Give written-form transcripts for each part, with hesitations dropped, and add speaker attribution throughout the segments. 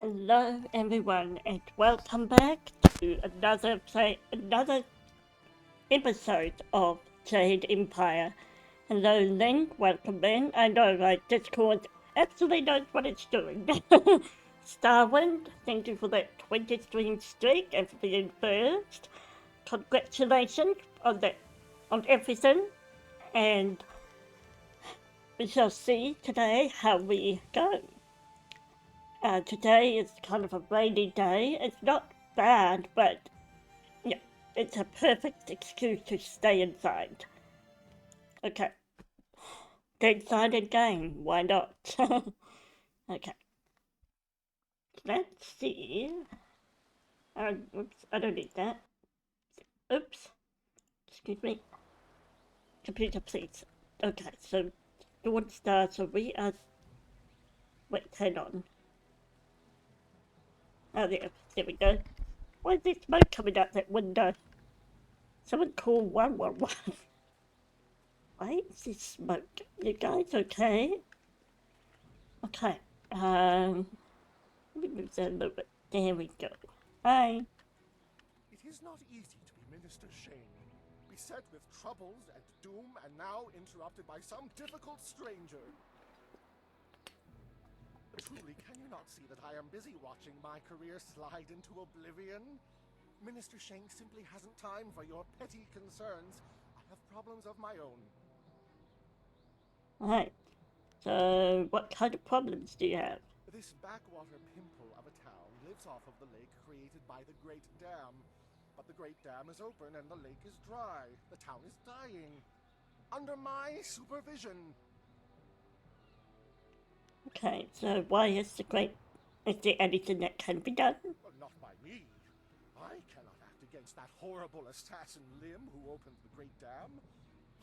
Speaker 1: Hello everyone and welcome back to another episode of Jade Empire. Hello Link, welcome in. I know my Discord absolutely knows what it's doing. Starwind, thank you for that 20 stream streak and for being first. Congratulations on everything, and we shall see today how we go. Today is kind of a rainy day. It's not bad, but yeah, it's a perfect excuse to stay inside. Okay, stay inside and game. Why not? Okay, let's see. Oops, I don't need that. Oops, excuse me. Computer, please. Okay, so Dawn Star, so we are. Wait, hang on. Oh, there we go. Why is there smoke coming out that window? Someone call 111. Why is there smoke? You guys okay? Okay. Let me move that a little bit. There we go. Hi.
Speaker 2: It is not easy to be Minister Sheng, beset with troubles and doom, and now interrupted by some difficult stranger. Truly, can you not see that I am busy watching my career slide into oblivion? Minister Sheng simply hasn't time for your petty concerns. I have problems of my own.
Speaker 1: Alright. So, what kind of problems do you have?
Speaker 2: This backwater pimple of a town lives off of the lake created by the Great Dam. But the Great Dam is open and the lake is dry. The town is dying. Under my supervision.
Speaker 1: Okay, so why is is there anything that can be done?
Speaker 2: Well, not by me. I cannot act against that horrible assassin Lim who opened the Great Dam.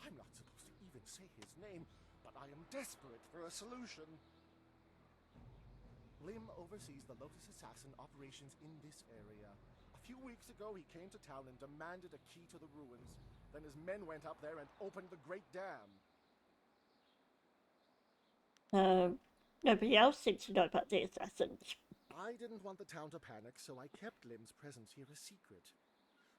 Speaker 2: I'm not supposed to even say his name, but I am desperate for a solution. Lim oversees the Lotus Assassin operations in this area. A few weeks ago, he came to town and demanded a key to the ruins. Then his men went up there and opened the Great Dam.
Speaker 1: Nobody else seems to know about the assassins.
Speaker 2: I didn't want the town to panic, so I kept Lim's presence here a secret.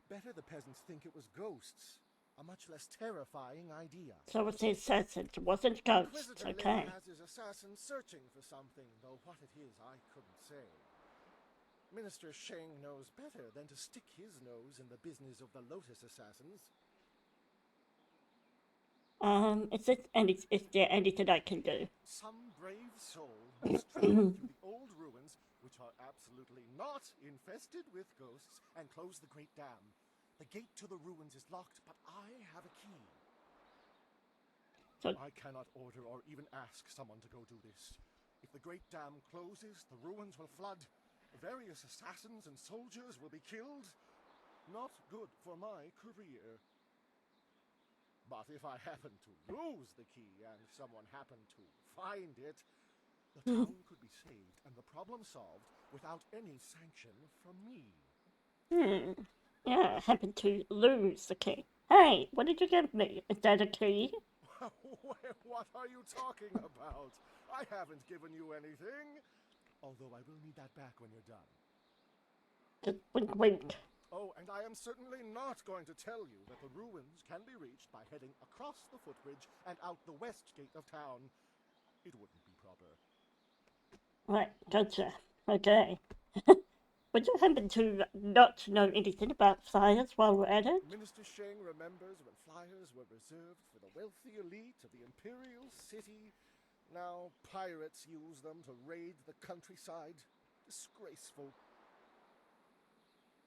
Speaker 2: Better the peasants think it was ghosts. A much less terrifying idea.
Speaker 1: So was the assassins, it wasn't ghosts,
Speaker 2: Inquisitor
Speaker 1: okay.
Speaker 2: Lim has his assassins searching for something, though what it is I couldn't say. Minister Sheng knows better than to stick his nose in the business of the Lotus Assassins.
Speaker 1: Is there anything I can do?
Speaker 2: Some brave soul has traveled through the old ruins, which are absolutely not infested with ghosts, and closed the Great Dam. The gate to the ruins is locked, but I have a key.
Speaker 1: So,
Speaker 2: I cannot order or even ask someone to go do this. If the Great Dam closes, the ruins will flood. Various assassins and soldiers will be killed. Not good for my career. But if I happen to lose the key and someone happened to find it, the town could be saved and the problem solved without any sanction from me.
Speaker 1: yeah, I happened to lose the key. Hey, what did you give me? Is that a key?
Speaker 2: What are you talking about? I haven't given you anything. Although I will need that back when you're done.
Speaker 1: Just wink wink.
Speaker 2: Oh, and I am certainly not going to tell you that the ruins can be reached by heading across the footbridge and out the west gate of town. It wouldn't be proper.
Speaker 1: Right, gotcha. Okay. Would you happen to not know anything about flyers while we're at it?
Speaker 2: Minister Sheng remembers when flyers were reserved for the wealthy elite of the Imperial City. Now pirates use them to raid the countryside. Disgraceful.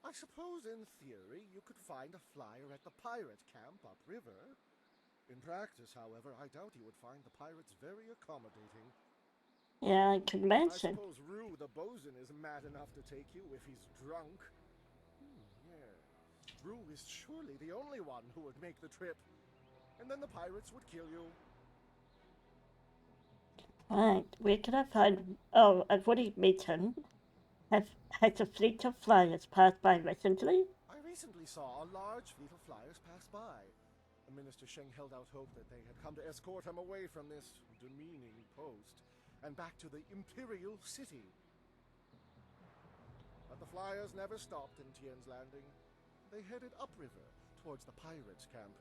Speaker 2: I suppose in theory you could find a flyer at the pirate camp upriver. In practice, however, I doubt you would find the pirates very accommodating.
Speaker 1: Yeah, I can
Speaker 2: I
Speaker 1: imagine.
Speaker 2: suppose Rue the bosun is mad enough to take you if he's drunk. Yeah. Rue is surely the only one who would make the trip. And then the pirates would kill you.
Speaker 1: Right, where can I find... Oh, I've already met him. Has a fleet of flyers passed by recently?
Speaker 2: I recently saw a large fleet of flyers pass by. Minister Sheng held out hope that they had come to escort him away from this demeaning post and back to the Imperial City. But the flyers never stopped in Tien's Landing. They headed upriver, towards the pirates' camp.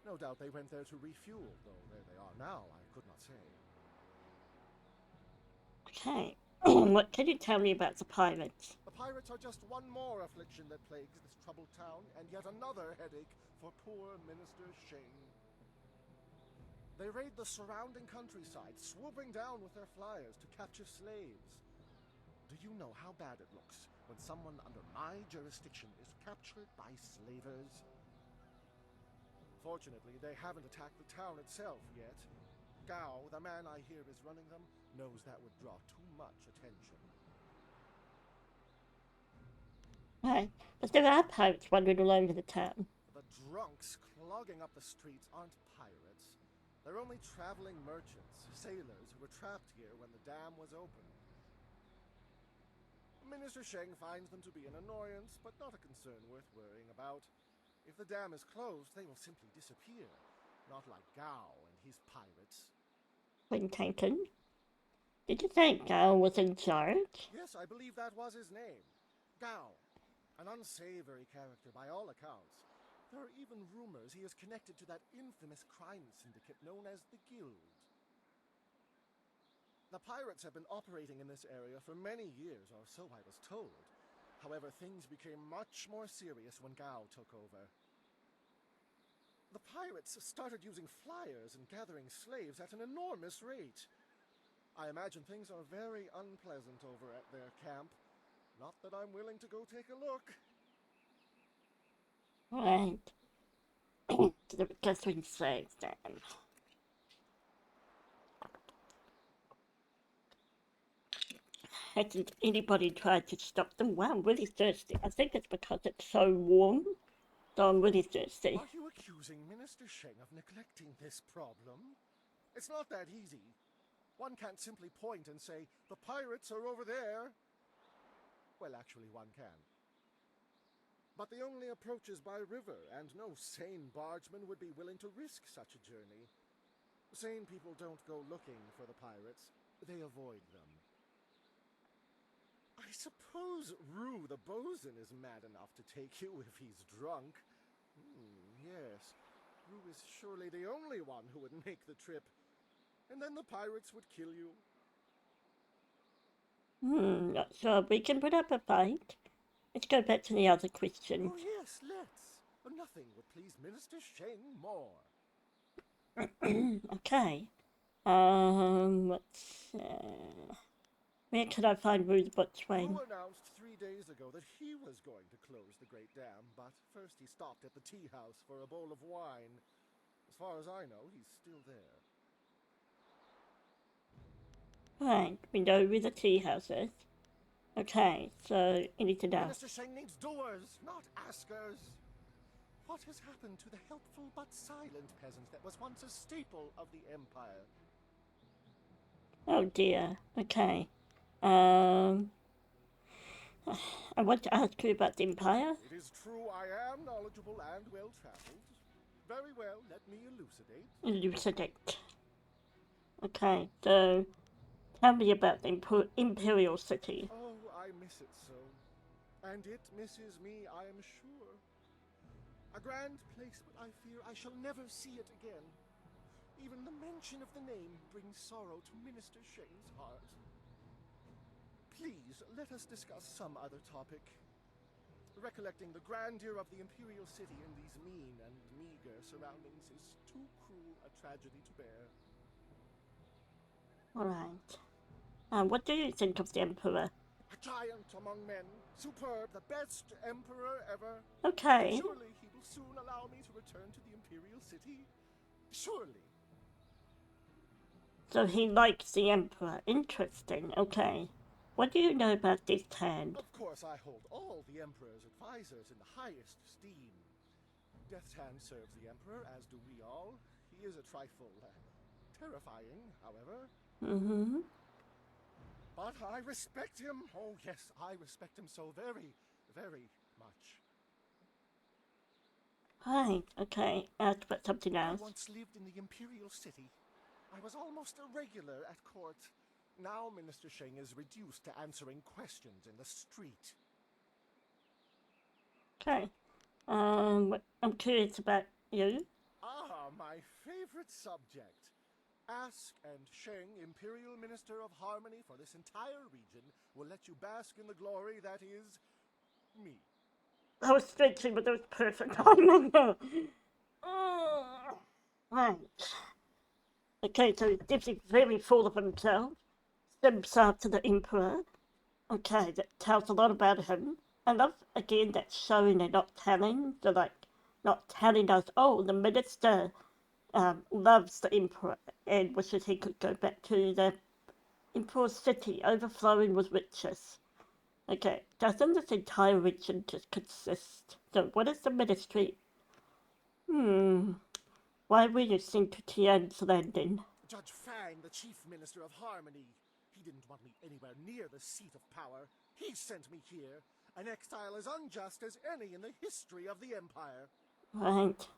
Speaker 2: No doubt they went there to refuel, though where they are now, I could not say.
Speaker 1: Okay. What can you tell me about the pirates?
Speaker 2: The pirates are just one more affliction that plagues this troubled town, and yet another headache for poor Minister Sheng. They raid the surrounding countryside, swooping down with their flyers to capture slaves. Do you know how bad it looks when someone under my jurisdiction is captured by slavers? Fortunately, they haven't attacked the town itself yet. Gao, the man I hear is running them, knows that would draw too much attention.
Speaker 1: Right. But there are pirates wandering all over the town.
Speaker 2: The drunks clogging up the streets aren't pirates. They're only traveling merchants, sailors who were trapped here when the dam was opened. Minister Sheng finds them to be an annoyance, but not a concern worth worrying about. If the dam is closed, they will simply disappear. Not like Gao and his pirates.
Speaker 1: Point taken. Did you think Gao was in charge?
Speaker 2: Yes, I believe that was his name. Gao. An unsavory character by all accounts. There are even rumors he is connected to that infamous crime syndicate known as the Guild. The pirates have been operating in this area for many years, or so I was told. However, things became much more serious when Gao took over. The pirates started using flyers and gathering slaves at an enormous rate. I imagine things are very unpleasant over at their camp. Not that I'm willing to go take a look.
Speaker 1: Right. So the gathering slaves then. Hasn't anybody tried to stop them? Wow, I'm really thirsty. I think it's because it's so warm. So I'm really thirsty.
Speaker 2: Are you accusing Minister Sheng of neglecting this problem? It's not that easy. One can't simply point and say, the pirates are over there. Well, actually, one can. But the only approach is by river, and no sane bargeman would be willing to risk such a journey. Sane people don't go looking for the pirates. They avoid them. I suppose Rue the bosun is mad enough to take you if he's drunk. Yes, Rue is surely the only one who would make the trip. And then the pirates would kill you.
Speaker 1: Not sure we can put up a fight. Let's go back to the other questions.
Speaker 2: Oh yes, let's. Nothing would please Minister Sheng more.
Speaker 1: Okay. What's where can I find Ruth Botswain?
Speaker 2: Rue announced 3 days ago that he was going to close the Great Dam, but first he stopped at the tea house for a bowl of wine. As far as I know, he's still there.
Speaker 1: Right, we know where the tea house is. Okay, so anything else?
Speaker 2: Minister Sheng needs doers, not askers. What has happened to the helpful but silent peasant that was once a staple of the Empire?
Speaker 1: Oh dear. Okay. I want to ask you about the Empire.
Speaker 2: It is true I am knowledgeable and well-traveled. Very well, let me elucidate.
Speaker 1: Elucidate. Okay, so tell me about the Imperial City.
Speaker 2: Oh, I miss it so. And it misses me, I am sure. A grand place, but I fear I shall never see it again. Even the mention of the name brings sorrow to Minister Sheng's heart. Please, let us discuss some other topic. Recollecting the grandeur of the Imperial City in these mean and meager surroundings is too cruel a tragedy to bear.
Speaker 1: Alright. What do you think of the Emperor?
Speaker 2: A giant among men, superb, the best emperor ever.
Speaker 1: Okay.
Speaker 2: Surely he will soon allow me to return to the Imperial City. Surely.
Speaker 1: So he likes the Emperor. Interesting. Okay. What do you know about this hand?
Speaker 2: Of course, I hold all the Emperor's advisors in the highest esteem. Death's Hand serves the Emperor, as do we all. He is a trifle terrifying, however.
Speaker 1: Mm-hmm.
Speaker 2: But I respect him. Oh, yes, I respect him so very, very much.
Speaker 1: Right, okay. Ask about something else.
Speaker 2: I once lived in the Imperial City. I was almost a regular at court. Now Minister Sheng is reduced to answering questions in the street.
Speaker 1: Okay. I'm curious about you.
Speaker 2: Ah, my favorite subject. Ask, and Sheng, Imperial Minister of Harmony for this entire region, will let you bask in the glory that is me.
Speaker 1: I was stretching, but that was perfect. Oh my god. Right. Okay, so he's definitely very full of himself. Steps after the Emperor. Okay, that tells a lot about him. I love, again, that showing and not telling. So, like, not telling us, oh, the minister loves the Emperor and wishes he could go back to the Emperor's city overflowing with riches. Okay, doesn't this entire region just consist? So, what is the ministry? Why were you sent to Tien's landing?
Speaker 2: Judge Fang, the Chief Minister of Harmony. He didn't want me anywhere near the seat of power. He sent me here, an exile as unjust as any in the history of the Empire.
Speaker 1: Right.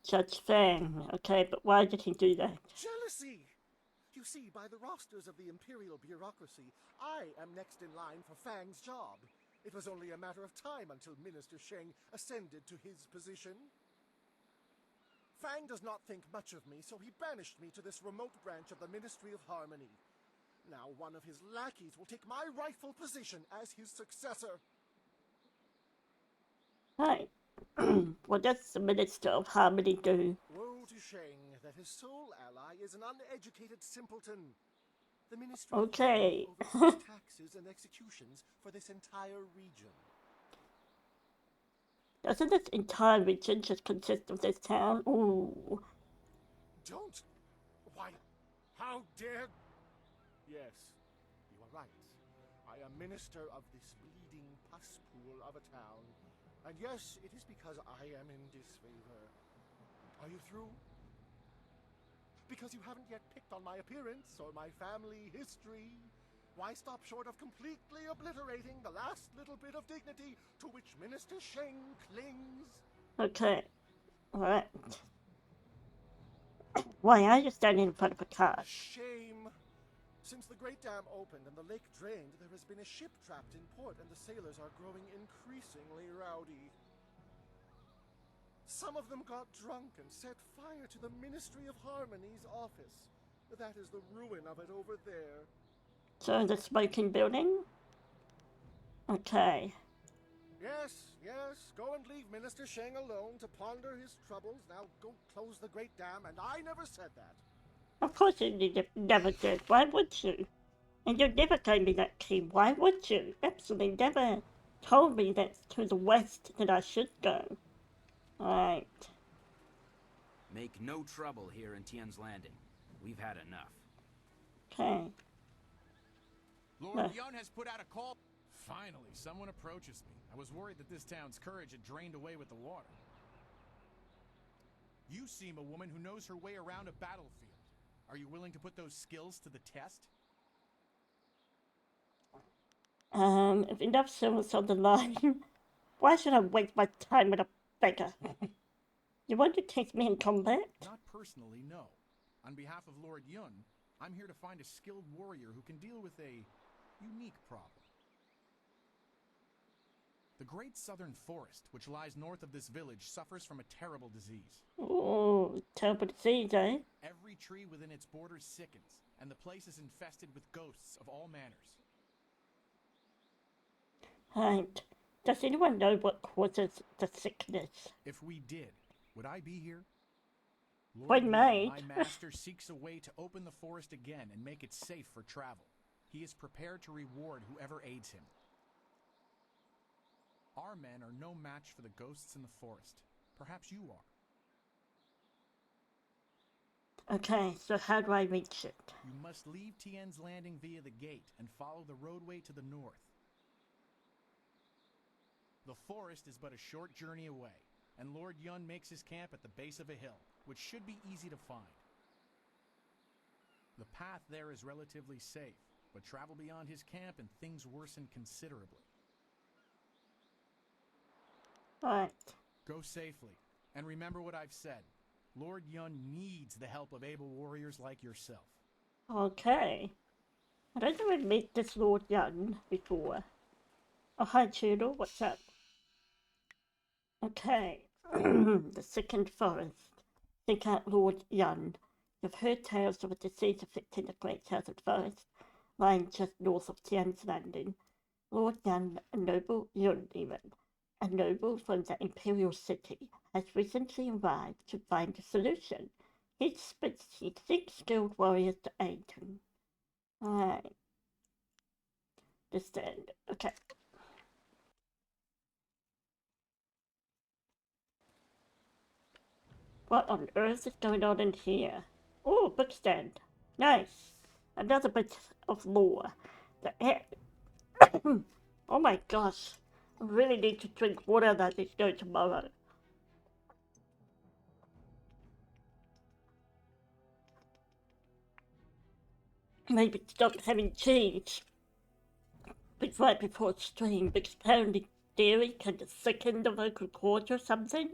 Speaker 1: Judge Fang. Okay, but why did he do that?
Speaker 2: Jealousy! You see, by the rosters of the Imperial bureaucracy, I am next in line for Fang's job. It was only a matter of time until Minister Sheng ascended to his position. Fang does not think much of me, so he banished me to this remote branch of the Ministry of Harmony. Now one of his lackeys will take my rightful position as his successor.
Speaker 1: Right. What does the Minister of Harmony do?
Speaker 2: Woe to Sheng that his sole ally is an uneducated simpleton. The Ministry
Speaker 1: Okay.
Speaker 2: of Harmony oversees taxes and executions for this entire region.
Speaker 1: Doesn't this entire region just consist of this town? Ooh.
Speaker 2: Don't! Why, how dare... Yes, you are right. I am minister of this bleeding pus pool of a town. And yes, it is because I am in disfavor. Are you through? Because you haven't yet picked on my appearance or my family history. Why stop short of completely obliterating the last little bit of dignity to which Minister Sheng clings?
Speaker 1: Okay. Alright. Why are you standing in front of a car?
Speaker 2: Shame. Since the Great Dam opened and the lake drained, there has been a ship trapped in port and the sailors are growing increasingly rowdy. Some of them got drunk and set fire to the Ministry of Harmony's office. That is the ruin of it over there.
Speaker 1: So the smoking building? Okay.
Speaker 2: Yes, yes, go and leave Minister Sheng alone to ponder his troubles. Now go close the Great Dam, and I never said that.
Speaker 1: Of course you never did. Why would you? And you never gave me that key. Why would you? Absolutely never told me that to the west that I should go. Alright.
Speaker 3: Make no trouble here in Tien's Landing. We've had enough.
Speaker 1: Okay.
Speaker 4: Lord Yun has put out a call. Finally, someone approaches me. I was worried that this town's courage had drained away with the water. You seem a woman who knows her way around a battlefield. Are you willing to put those skills to the test?
Speaker 1: If enough silver's on the line, why should I waste my time with a beggar? You want to test me in combat?
Speaker 4: Not personally, no. On behalf of Lord Yun, I'm here to find a skilled warrior who can deal with a unique problem. The Great Southern Forest, which lies north of this village, suffers from a terrible disease.
Speaker 1: Oh, terrible disease, eh?
Speaker 4: Every tree within its borders sickens, and the place is infested with ghosts of all manners.
Speaker 1: Right. Does anyone know what causes the sickness?
Speaker 4: If we did, would I be here?
Speaker 1: We
Speaker 4: Yun,
Speaker 1: might.
Speaker 4: my master, seeks a way to open the forest again and make it safe for travel. He is prepared to reward whoever aids him. Our men are no match for the ghosts in the forest. Perhaps you are.
Speaker 1: Okay, so how do I reach it?
Speaker 4: You must leave Tien's Landing via the gate and follow the roadway to the north. The forest is but a short journey away, and Lord Yun makes his camp at the base of a hill, which should be easy to find. The path there is relatively safe, but travel beyond his camp and things worsen considerably.
Speaker 1: Alright.
Speaker 4: Go safely, and remember what I've said. Lord Yun needs the help of able warriors like yourself.
Speaker 1: Okay. I don't think we've met this Lord Young before. Oh, hi, Tudor. What's up? Okay. The second forest. Seek out Lord Yun. You've heard tales of a disease affecting the great southern forest, lying just north of Tien's Landing. Lord Yun, a noble Yun demon, a noble from the Imperial City, has recently arrived to find a solution. He seeks skilled warriors to aid him. Alright. Understand. Okay. What on earth is going on in here? Oh, bookstand. Nice. Another bit of lore. The air. Oh my gosh. I really need to drink water that is no tomorrow. Maybe stop having cheese. But right before stream, because apparently dairy can sicken the vocal cords or something.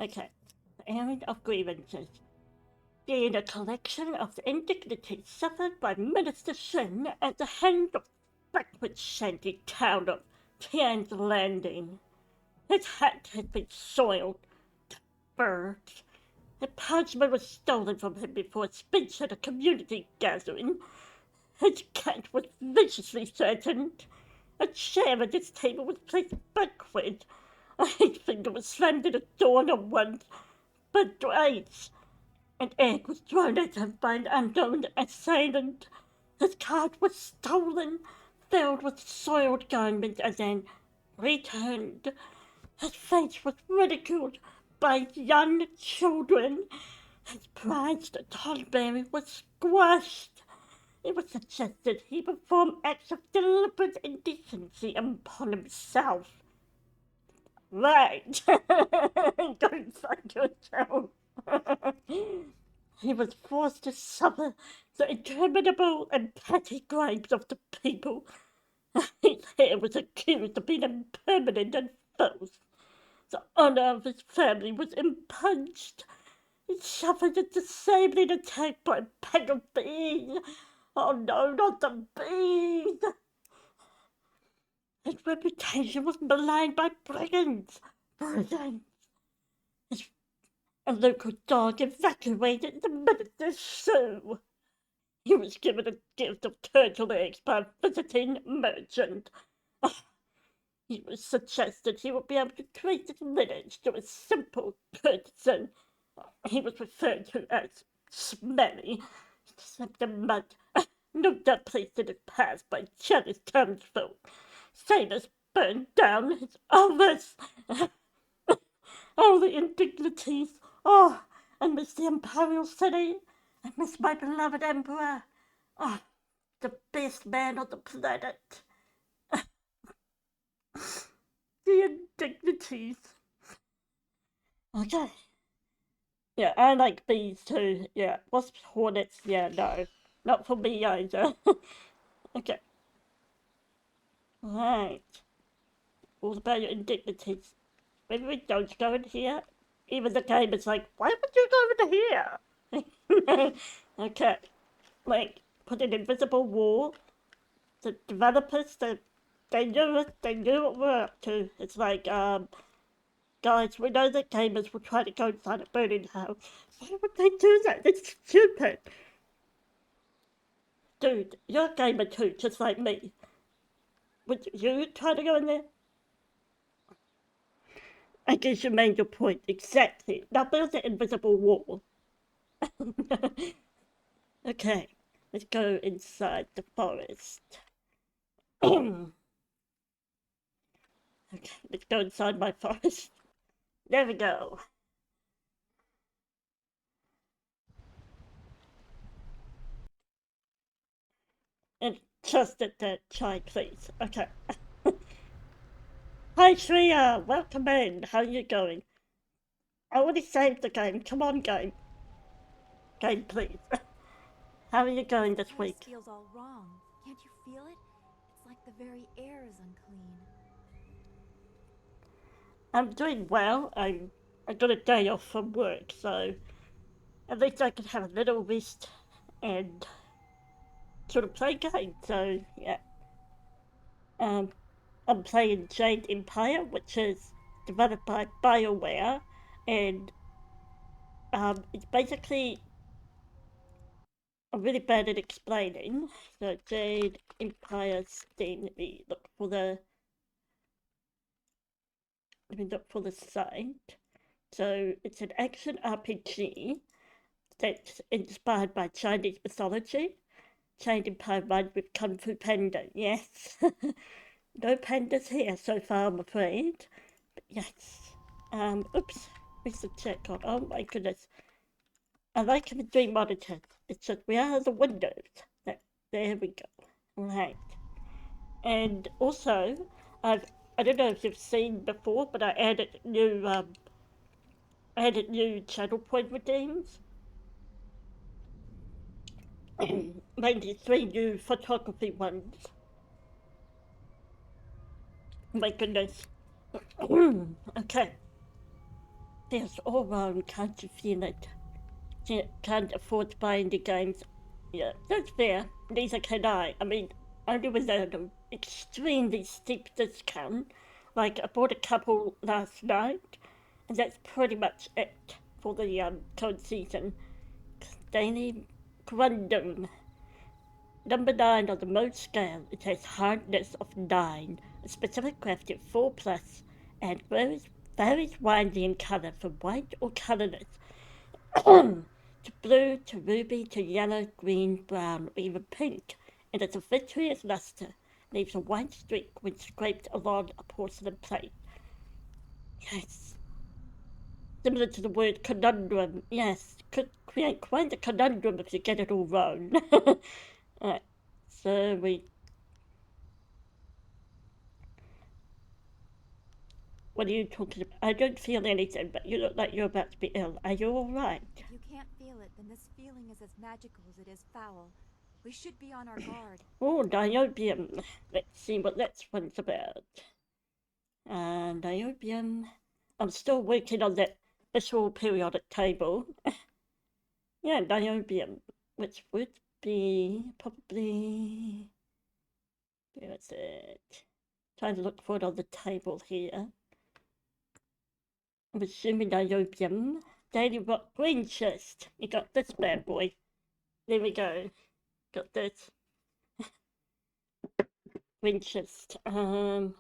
Speaker 1: Okay. The airing of grievances. Being a collection of the indignities suffered by Minister Sheng at the hand of backward shanty town of Tien's Landing. His hat had been soiled, birds. A parchment was stolen from him before a speech at a community gathering. His cat was viciously threatened. A chair at his table was placed backward. His finger was slammed in a door on one, but twice. An egg was thrown at him by an unknown assailant. His cart was stolen, filled with soiled garments, and then returned. His face was ridiculed by young children. His prized toddberry was squashed. It was suggested he perform acts of deliberate indecency upon himself. Right. Don't fuck yourself. He was forced to suffer the interminable and petty crimes of the people. His hair was accused of being impermanent and false. The honor of his family was impuged. He suffered a disabling attack by a pack of bees. Oh no, not the bees! His reputation was maligned by brigands. A local dog evacuated the minister's shoe. He was given a gift of turtle eggs by a visiting merchant. It was suggested he would be able to trace his lineage to a simple courtesan. He was referred to as Smelly, except the mud. No doubt placed in his past by jealous townsfolk. Sailors burned down his office. All the indignities. Oh, I miss the Imperial City. I miss my beloved Emperor. Oh, the best man on the planet. The indignities. Okay. Yeah, I like bees too. Yeah, wasps, hornets. Yeah, no. Not for me either. Okay. Right. All about your indignities. Maybe we don't go in here. Even the game is like, why would you go into here? Okay. Like, put an invisible wall. The developers, they knew it. They knew what we're up to. It's like, guys, we know that gamers will try to go inside a burning house. Why would they do that? It's stupid. Dude, you're a gamer too, just like me. Would you try to go in there? I guess you made your point. Exactly. Now build the invisible wall. Okay, let's go inside the forest. Okay, let's go inside my forest. There we go. And just at that chai, please. Okay. Hi, Shreya. Welcome in. How are you going? I already saved the game. Come on, game. Game, please. How are you going this week?
Speaker 5: This feels all wrong. Can't you feel it? It's like the very air is unclean.
Speaker 1: I'm doing well. I got a day off from work, so at least I can have a little rest and sort of play games. So yeah, I'm playing Jade Empire, which is developed by BioWare, and it's basically, I'm really bad at explaining. So Jade Empire Steam. Let me look for the site. So it's an action RPG that's inspired by Chinese mythology. Jade Empire rhymes with Kung Fu Panda. Yes. No pandas here so far, I'm afraid. But yes. Oops. Where's the chat gone? Oh my goodness. I like the dream monitors. It's just where are the windows? There we go. Right. And also, I don't know if you've seen before, but I added new channel point redeems. Mainly 3 new photography ones. Oh my goodness. Okay. Feels all wrong, can't you feel it? You can't afford to buy indie games. Yeah, that's fair. Neither can I. I mean, only with an extremely steep discount. Like, I bought a couple last night, and that's pretty much it for the current season. Daily Grundum. Number 9 on the mode scale, it has hardness of 9, a specific crafted 4 plus, and varies widely in colour from white or colourless to blue to ruby to yellow, green, brown, or even pink, and its vitreous luster leaves a white streak when scraped along a porcelain plate. Yes. Similar to the word conundrum, yes, could create quite a conundrum if you get it all wrong. Alright, so what are you talking about? I don't feel anything, but you look like you're about to be ill. Are you alright?
Speaker 5: If you can't feel it, then this feeling is as magical as it is foul. We should be on our guard.
Speaker 1: Oh, niobium. Let's see what that one's about. Niobium. I'm still working on that visual periodic table. Yeah, niobium, which would be probably. Where is it? Trying to look for it on the table here. I'm assuming niobium. Daily rock green chest. You got this bad boy. There we go. Got this. Green chest. Niobium.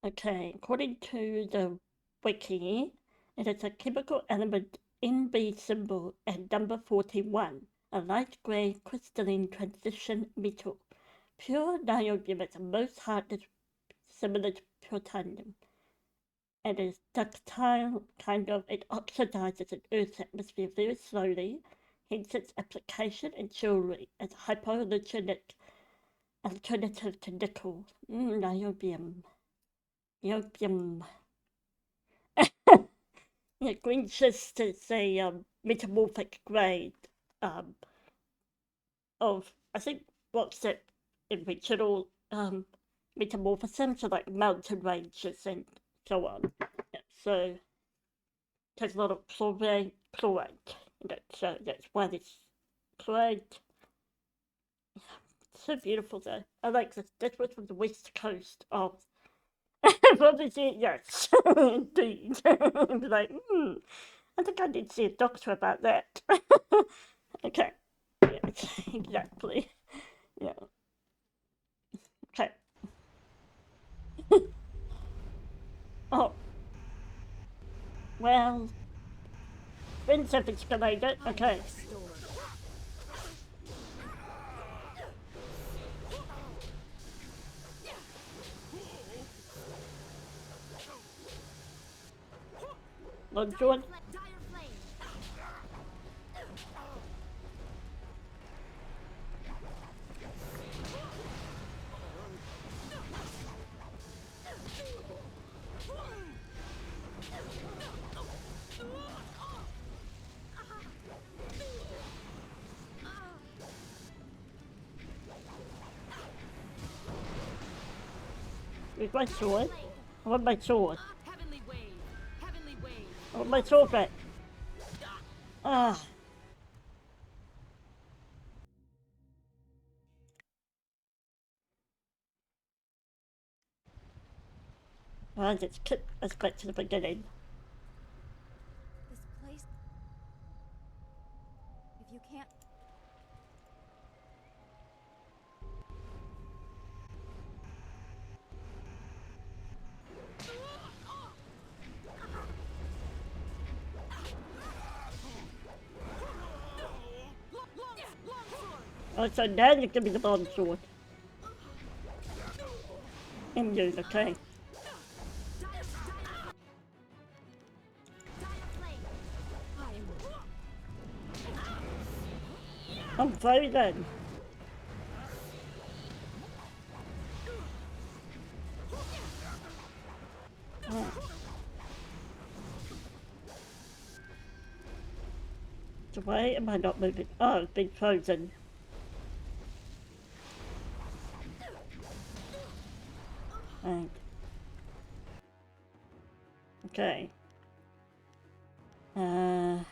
Speaker 1: Okay, according to the wiki, it is a chemical element NB symbol and number 41, a light grey crystalline transition metal. Pure niobium is the most hardness similar to plutonium. It is ductile, it oxidizes in Earth's atmosphere very slowly, hence its application in jewelry as a hypoallergenic alternative to nickel. Niobium. Niobium. Yeah, green schist is a metamorphic grade of, I think, what's it in regional metamorphism, so like mountain ranges and so on. Yeah, so it has a lot of chloride, so that's why this chloride. So beautiful though. I like this. This was from the west coast of. Obviously, yes, indeed. Like, I think I need to see a doctor about that. Okay. Yes, exactly. Yeah. Okay. Oh. Well. Depends if it's related. Okay. Lord George. Where's my sword? I want my sword. I want my sword back. Ah. Right, let's back to the beginning.
Speaker 5: This place. If you can't.
Speaker 1: Oh, so now you give me the bond sword. And you, okay. I'm very then. Right. So why am I not moving? Oh, it's been frozen. Right. Okay. Right.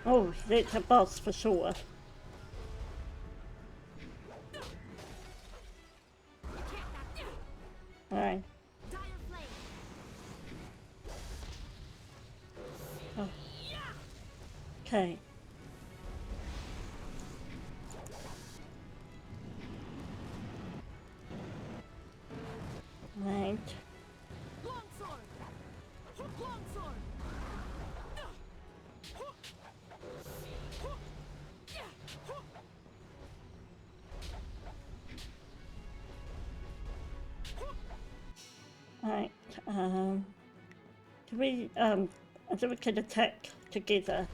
Speaker 1: Oh, it's a boss for sure. Alright. Oh. Okay. Right. Right. Do we I think we can attack together.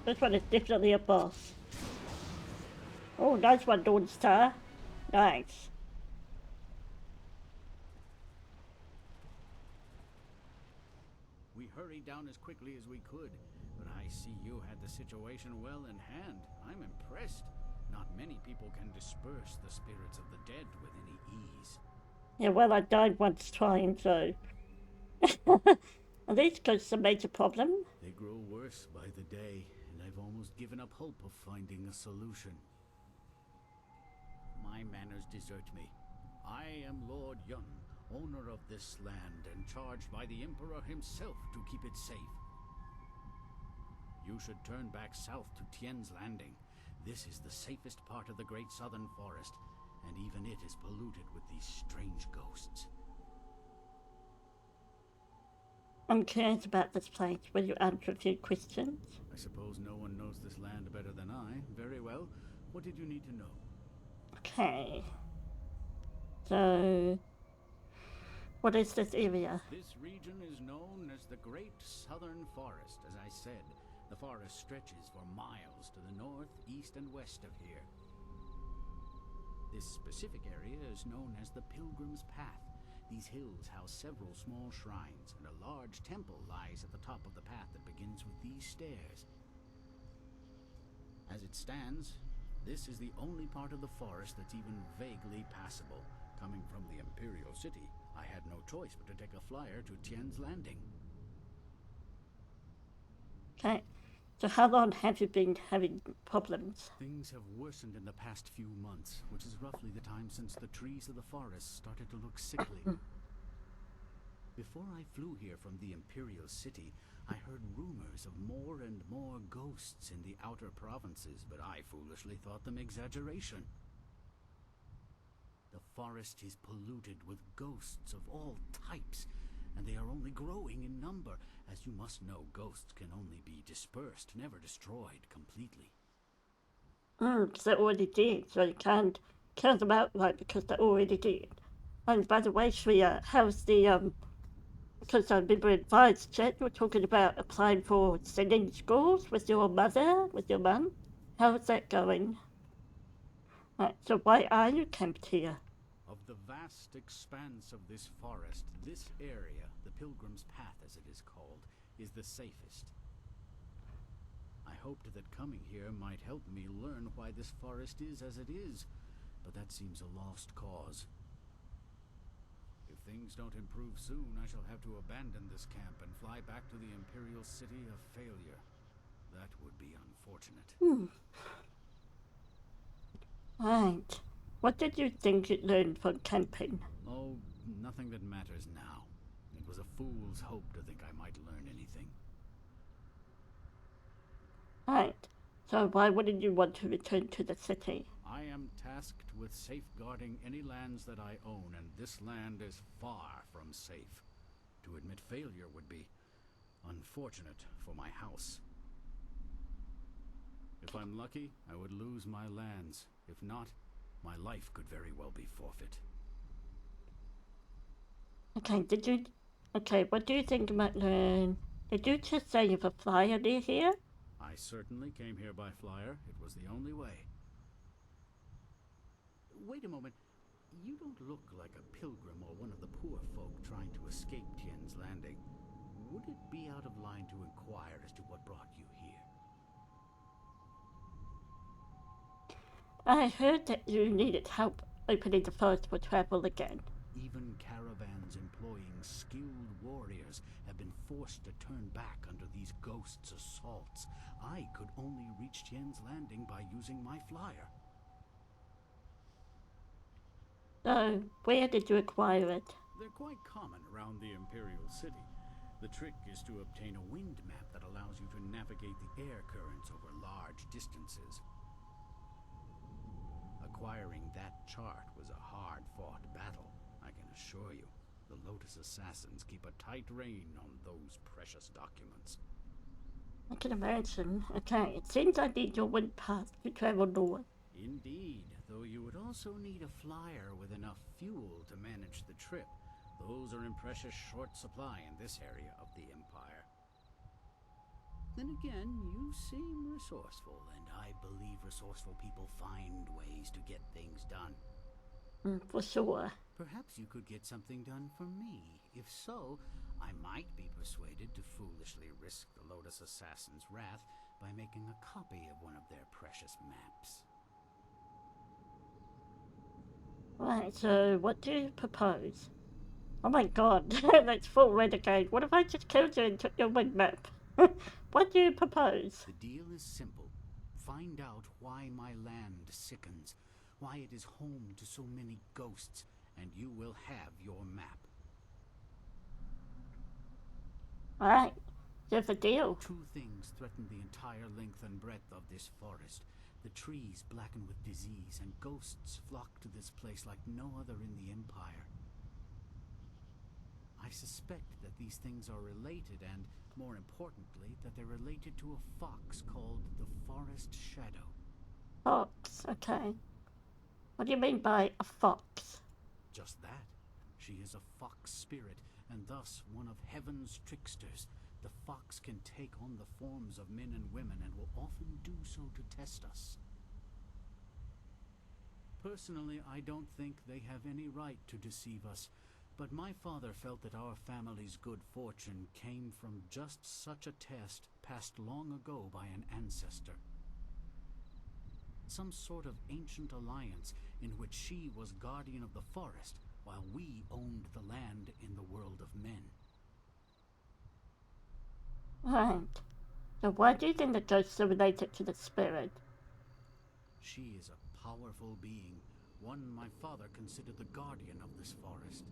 Speaker 1: This one is definitely a boss. Oh, nice one, Dawn Star. Nice.
Speaker 3: We hurried down as quickly as we could, but I see you had the situation well in hand. I'm impressed. Not many people can disperse the spirits of the dead with any ease.
Speaker 1: Yeah, well, I died once trying, so. Are these ghosts a major problem?
Speaker 3: They grow worse by the day, and I've almost given up hope of finding a solution. My manners desert me. I am Lord Yun, owner of this land, and charged by the Emperor himself to keep it safe. You should turn back south to Tien's Landing. This is the safest part of the Great Southern Forest, and even it is polluted with these strange ghosts.
Speaker 1: I'm curious about this place. Will you answer a few questions?
Speaker 3: I suppose no one knows this land better than I. Very well. What did you need to know?
Speaker 1: Okay. So, what is this area?
Speaker 3: This region is known as the Great Southern Forest. As I said, the forest stretches for miles to the north, east, and west of here. This specific area is known as the Pilgrim's Path. These hills house several small shrines, and a large temple lies at the top of the path that begins with these stairs. As it stands, this is the only part of the forest that's even vaguely passable. Coming from the Imperial City, I had no choice but to take a flyer to Tien's Landing.
Speaker 1: Okay. So how long have you been having problems?
Speaker 3: Things have worsened in the past few months, which is roughly the time since the trees of the forest started to look sickly. Before I flew here from the Imperial City, I heard rumors of more and more ghosts in the outer provinces, but I foolishly thought them exaggeration. The forest is polluted with ghosts of all types, and they are only growing in number. As you must know, ghosts can only be dispersed, never destroyed completely.
Speaker 1: Because they're already dead, so you can't kill them outright because they're already dead. And by the way, Shreya, how's the, because I remember in Vice Chat, you were talking about applying for singing schools with your mother, with your mum. How's that going? Right, so why are you camped here?
Speaker 3: Of the vast expanse of this forest, this area, the Pilgrim's Path as it is called, is the safest. I hoped that coming here might help me learn why this forest is as it is, but that seems a lost cause. If things don't improve soon, I shall have to abandon this camp and fly back to the Imperial City of Failure. That would be unfortunate.
Speaker 1: Right. What did you think you learned from camping?
Speaker 3: Oh, nothing that matters now. It was a fool's hope to think I might learn anything.
Speaker 1: Right. So why wouldn't you want to return to the city?
Speaker 3: I am tasked with safeguarding any lands that I own, and this land is far from safe. To admit failure would be unfortunate for my house. If I'm lucky, I would lose my lands. If not, my life could very well be forfeit.
Speaker 1: Okay, what do you think about did you just say you have a flyer near here?
Speaker 3: I certainly came here by flyer. It was the only way. Wait a moment. You don't look like a pilgrim or one of the poor folk trying to escape Tien's Landing. Would it be out of line to inquire as to what brought you here?
Speaker 1: I heard that you needed help opening the forest for travel again.
Speaker 3: Even caravans employing skilled warriors have been forced to turn back under these ghosts' assaults. I could only reach Tien's Landing by using my flyer.
Speaker 1: So, where did you acquire it?
Speaker 3: They're quite common around the Imperial City. The trick is to obtain a wind map that allows you to navigate the air currents over large distances. Acquiring that chart was a hard-fought battle, I can assure you. The Lotus Assassins keep a tight rein on those precious documents.
Speaker 1: I can imagine. Okay, it seems I need your wind path to travel north.
Speaker 3: Indeed, though you would also need a flyer with enough fuel to manage the trip. Those are in precious short supply in this area of the Empire. Then again, you seem resourceful, and I believe resourceful people find ways to get things done.
Speaker 1: For sure.
Speaker 3: Perhaps you could get something done for me. If so, I might be persuaded to foolishly risk the Lotus Assassin's wrath by making a copy of one of their precious maps.
Speaker 1: Right, so what do you propose? Oh my god, that's full renegade. What if I just killed you and took your wind map? What do you propose?
Speaker 3: The deal is simple. Find out why my land sickens, why it is home to so many ghosts, and you will have your map.
Speaker 1: Alright, there's a deal.
Speaker 3: Two things threaten the entire length and breadth of this forest. The trees blacken with disease, and ghosts flock to this place like no other in the Empire. I suspect that these things are related, and, more importantly, that they're related to a fox called the Forest Shadow.
Speaker 1: Fox, okay. What do you mean by a fox?
Speaker 3: Just that. She is a fox spirit, and thus one of heaven's tricksters. The fox can take on the forms of men and women, and will often do so to test us. Personally, I don't think they have any right to deceive us, but my father felt that our family's good fortune came from just such a test passed long ago by an ancestor. Some sort of ancient alliance in which she was guardian of the forest, while we owned the land in the world of men.
Speaker 1: Right. So why do you think the ghosts are related to the spirit?
Speaker 3: She is a powerful being, one my father considered the guardian of this forest.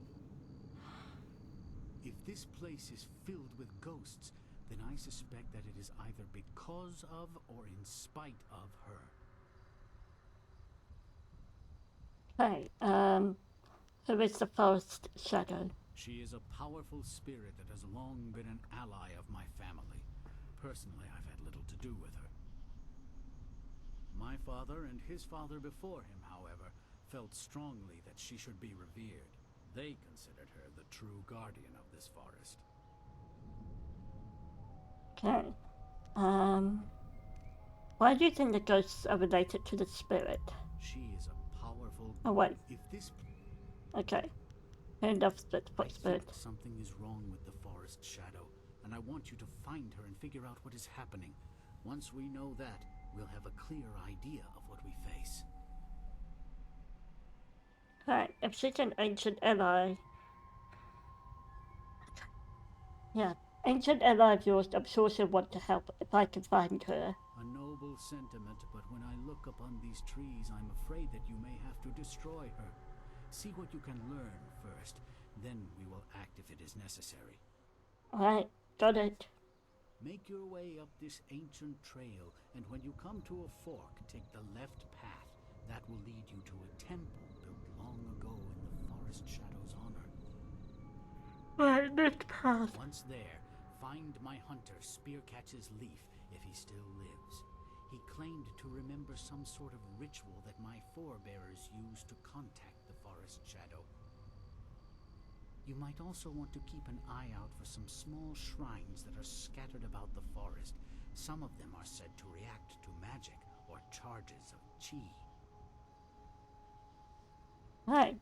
Speaker 3: If this place is filled with ghosts, then I suspect that it is either because of or in spite of her.
Speaker 1: Okay, who is the Forest Shadow?
Speaker 3: She is a powerful spirit that has long been an ally of my family. Personally, I've had little to do with her. My father and his father before him, however, felt strongly that she should be revered. They considered her the true guardian of this forest.
Speaker 1: Okay. Why do you think the ghosts are related to the spirit?
Speaker 3: She is a powerful...
Speaker 1: Oh, wait.
Speaker 3: If this...
Speaker 1: Okay. Enough split for
Speaker 3: I
Speaker 1: spirit.
Speaker 3: think something is wrong with the Forest Shadow. and I want you to find her and figure out what is happening. Once we know that, we'll have a clear idea of what we face.
Speaker 1: Right, if she's an ancient ally. Yeah, ancient ally of yours, I'm sure she'll want to help if I can find her.
Speaker 3: A noble sentiment, but when I look upon these trees, I'm afraid that you may have to destroy her. See what you can learn first, then we will act if it is necessary.
Speaker 1: Alright, got it.
Speaker 3: Make your way up this ancient trail, and when you come to a fork, take the left path. That will lead you to a temple built long ago in the forest shadows' honor.
Speaker 1: Right, this path.
Speaker 3: Once there, find my hunter Spearcatch's Leaf if he still lives. He claimed to remember some sort of ritual that my forebears used to contact the forest shadow. You might also want to keep an eye out for some small shrines that are scattered about the forest. Some of them are said to react to magic or charges of chi.
Speaker 1: Right.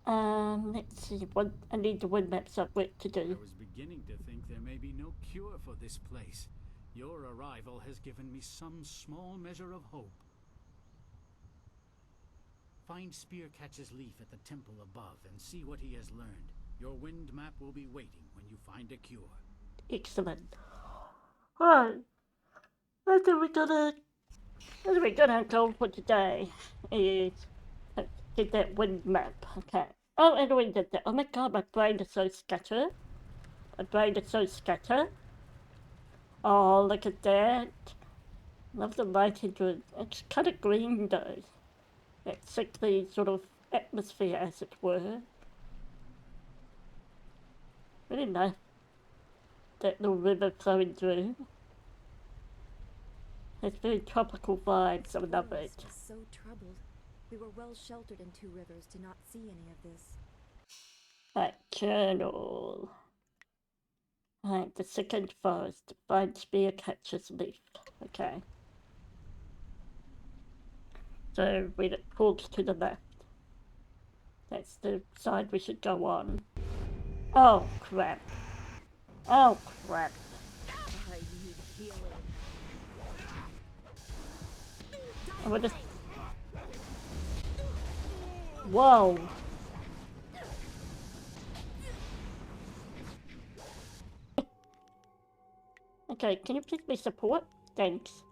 Speaker 1: Let's see, what I need the wind maps up what to do.
Speaker 3: I was beginning to think there may be no cure for this place. Your arrival has given me some small measure of hope. Find Spearcatch's Leaf at the temple above and see what he has learned. Your wind map will be waiting when you find a cure.
Speaker 1: Excellent. Right. I think we're gonna go for today is get that wind map. Okay. Oh, and we did that. Oh my god, my brain is so scattered. My brain is so scattered. Oh, look at that. Love the light into it. It's kind of green though. That sickly sort of atmosphere, as it were. Really nice. That little river flowing through. It's very tropical vibes. I love it.
Speaker 5: Was so troubled. We were well sheltered in Two Rivers to not see any of this.
Speaker 1: Right, journal. Right, the second forest. Find Spearcatch's Leaf. Okay. So read it pulls to the left. That's the side we should go on. Oh crap. Oh crap.
Speaker 5: I need healing.
Speaker 1: I would just... Whoa. Okay, can you please be support? Thanks.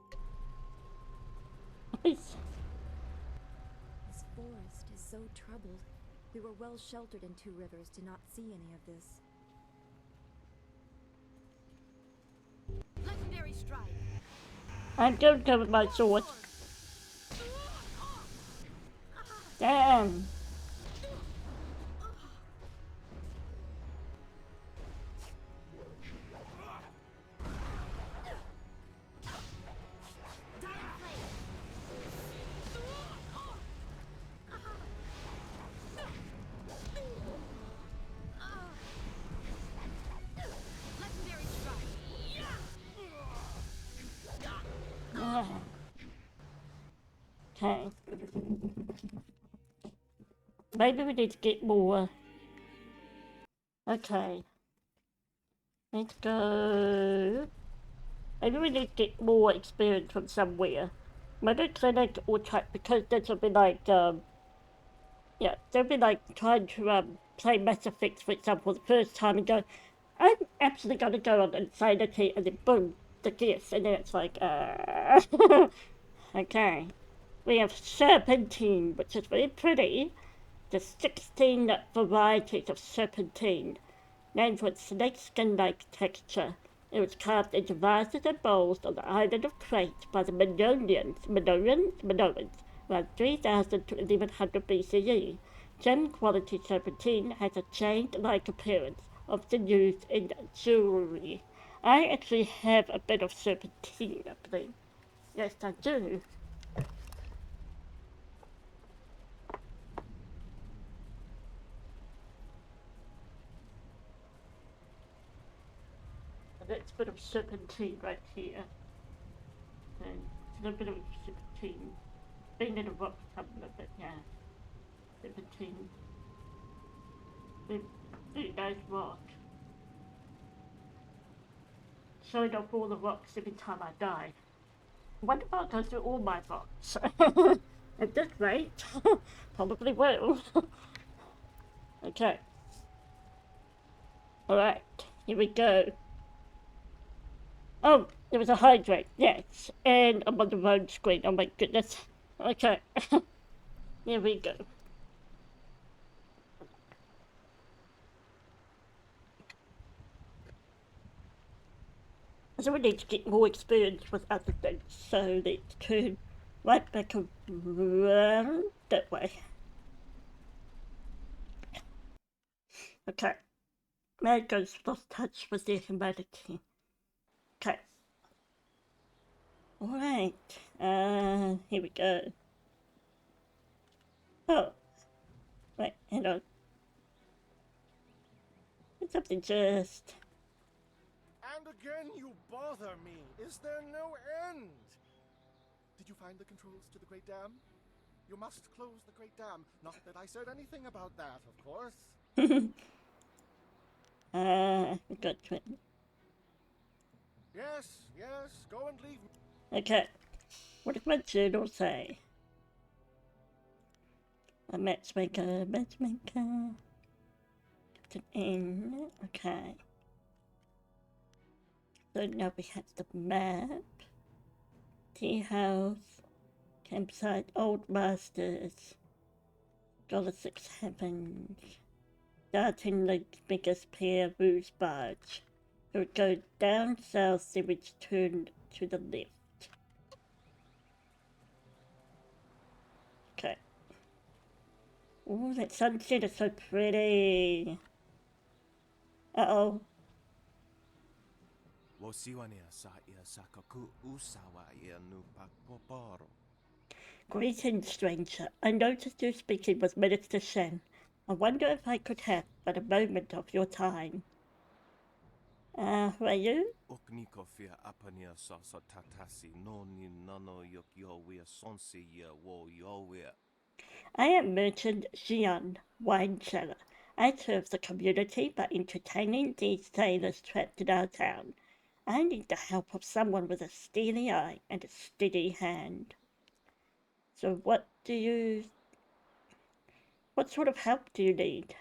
Speaker 1: Please.
Speaker 5: This forest is so troubled. We were well sheltered in Two Rivers to not see any of this.
Speaker 6: Legendary strike.
Speaker 1: I'm going to go with my sword. Damn.
Speaker 6: Legendary strike.
Speaker 1: Okay. Maybe we need to get more. Okay. Let's go. Maybe we need to get more experience from somewhere. Maybe clinic or try, because this will be like, yeah, they'll be like trying to play Mass Effect, for example, the first time and go, I'm actually going to go on Insanity, and then boom, the gifts, and then it's like, okay. We have Serpentine, which is very pretty. The 16 varieties of serpentine, named for its snake skin-like texture. It was carved into vases and bowls on the island of Crete by the Minoans, around 3000 to 1100 BCE. Gem-quality serpentine has a chain-like appearance, often used in jewelry. I actually have a bit of serpentine, I believe. Yes, I do. That's a bit of serpentine right here. And a little bit of serpentine. Being in a rock tumbler, but yeah. Serpentine. Very nice rock. showing off all the rocks every time I die. I wonder if I'll go through all my rocks. At this rate, probably will. Okay. Alright, here we go. Oh, there was a hydrate, yes. And I'm on the wrong screen, oh my goodness. Okay. Here we go. So we need to get more experience with other things. So let's turn right back around that way. Okay. Man goes lost touch with their humanity. Okay. Alright. Here we go. Oh. Wait, hang on. There's something just...
Speaker 2: And again you bother me. Is there no end? Did you find the controls to the Great Dam? You must close the Great Dam. Not that I said anything about that, of course.
Speaker 1: we got it.
Speaker 2: Yes, go and leave me.
Speaker 1: Okay. What does my journal say? A matchmaker. Captain N. Okay. So now we have the map. Tea house. Campsite. Old Masters. $6 Heavens. Starting Lake's biggest pier, Ruse Barge. So it goes down south, then we turn to the left. Okay. Oh, that sunset is so pretty. Uh-oh. Greetings, stranger. I noticed you speaking with Minister Sheng. I wonder if I could have but a moment of your time. Who are you? I am merchant Xian, wine seller. I serve the community by entertaining these sailors trapped in our town. I need the help of someone with a steely eye and a steady hand. So what sort of help do you need?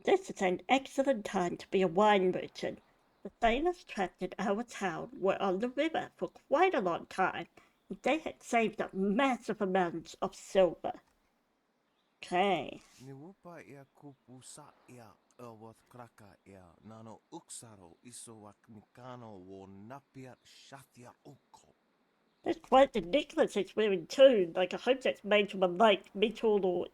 Speaker 1: This is an excellent time to be a wine merchant. The sailors trapped in our town were on the river for quite a long time, and they had saved up massive amounts of silver. Okay. That's quite the necklace it's wearing too. Like, I hope that's made from a light metal or,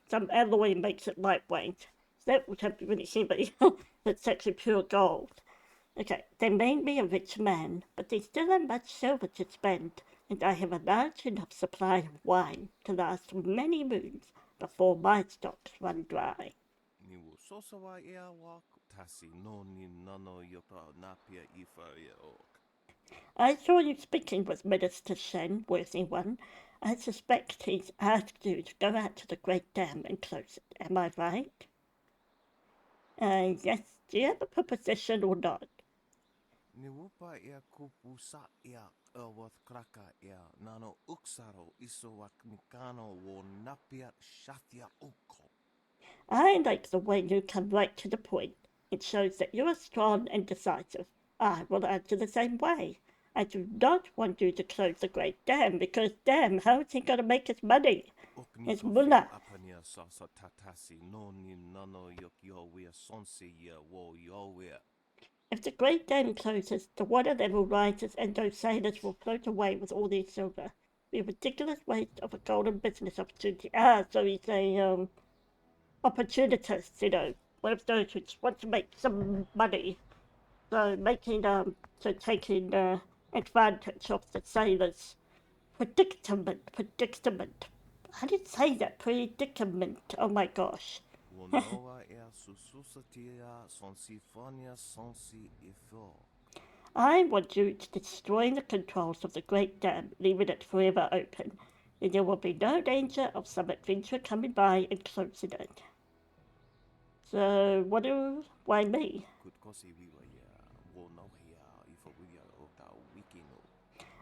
Speaker 1: some alloy makes it lightweight. That would have to be really heavy. That's actually pure gold. Okay, they made me a rich man, but they still have much silver to spend, and I have a large enough supply of wine to last many moons before my stocks run dry. I saw you speaking with Minister Shen, worthy one. I suspect he's asked you to go out to the Great Dam and close it. Am I right? Yes. Do you have a proposition or not? I like the way you come right to the point. It shows that you are strong and decisive. I will answer the same way. I do not want you to close the Great Dam because, damn, how is he going to make his money? His mullah. If the Great Dam closes, the water level rises and those sailors will float away with all their silver. Be a ridiculous waste of a golden business opportunity. So he's a opportunist, one of those who just want to make some money. So taking advantage of the sailors' predicament. How do you say that? Predicament. Oh my gosh. I want you to destroy the controls of the Great Dam, leaving it forever open. then there will be no danger of some adventurer coming by and closing it. So, why me?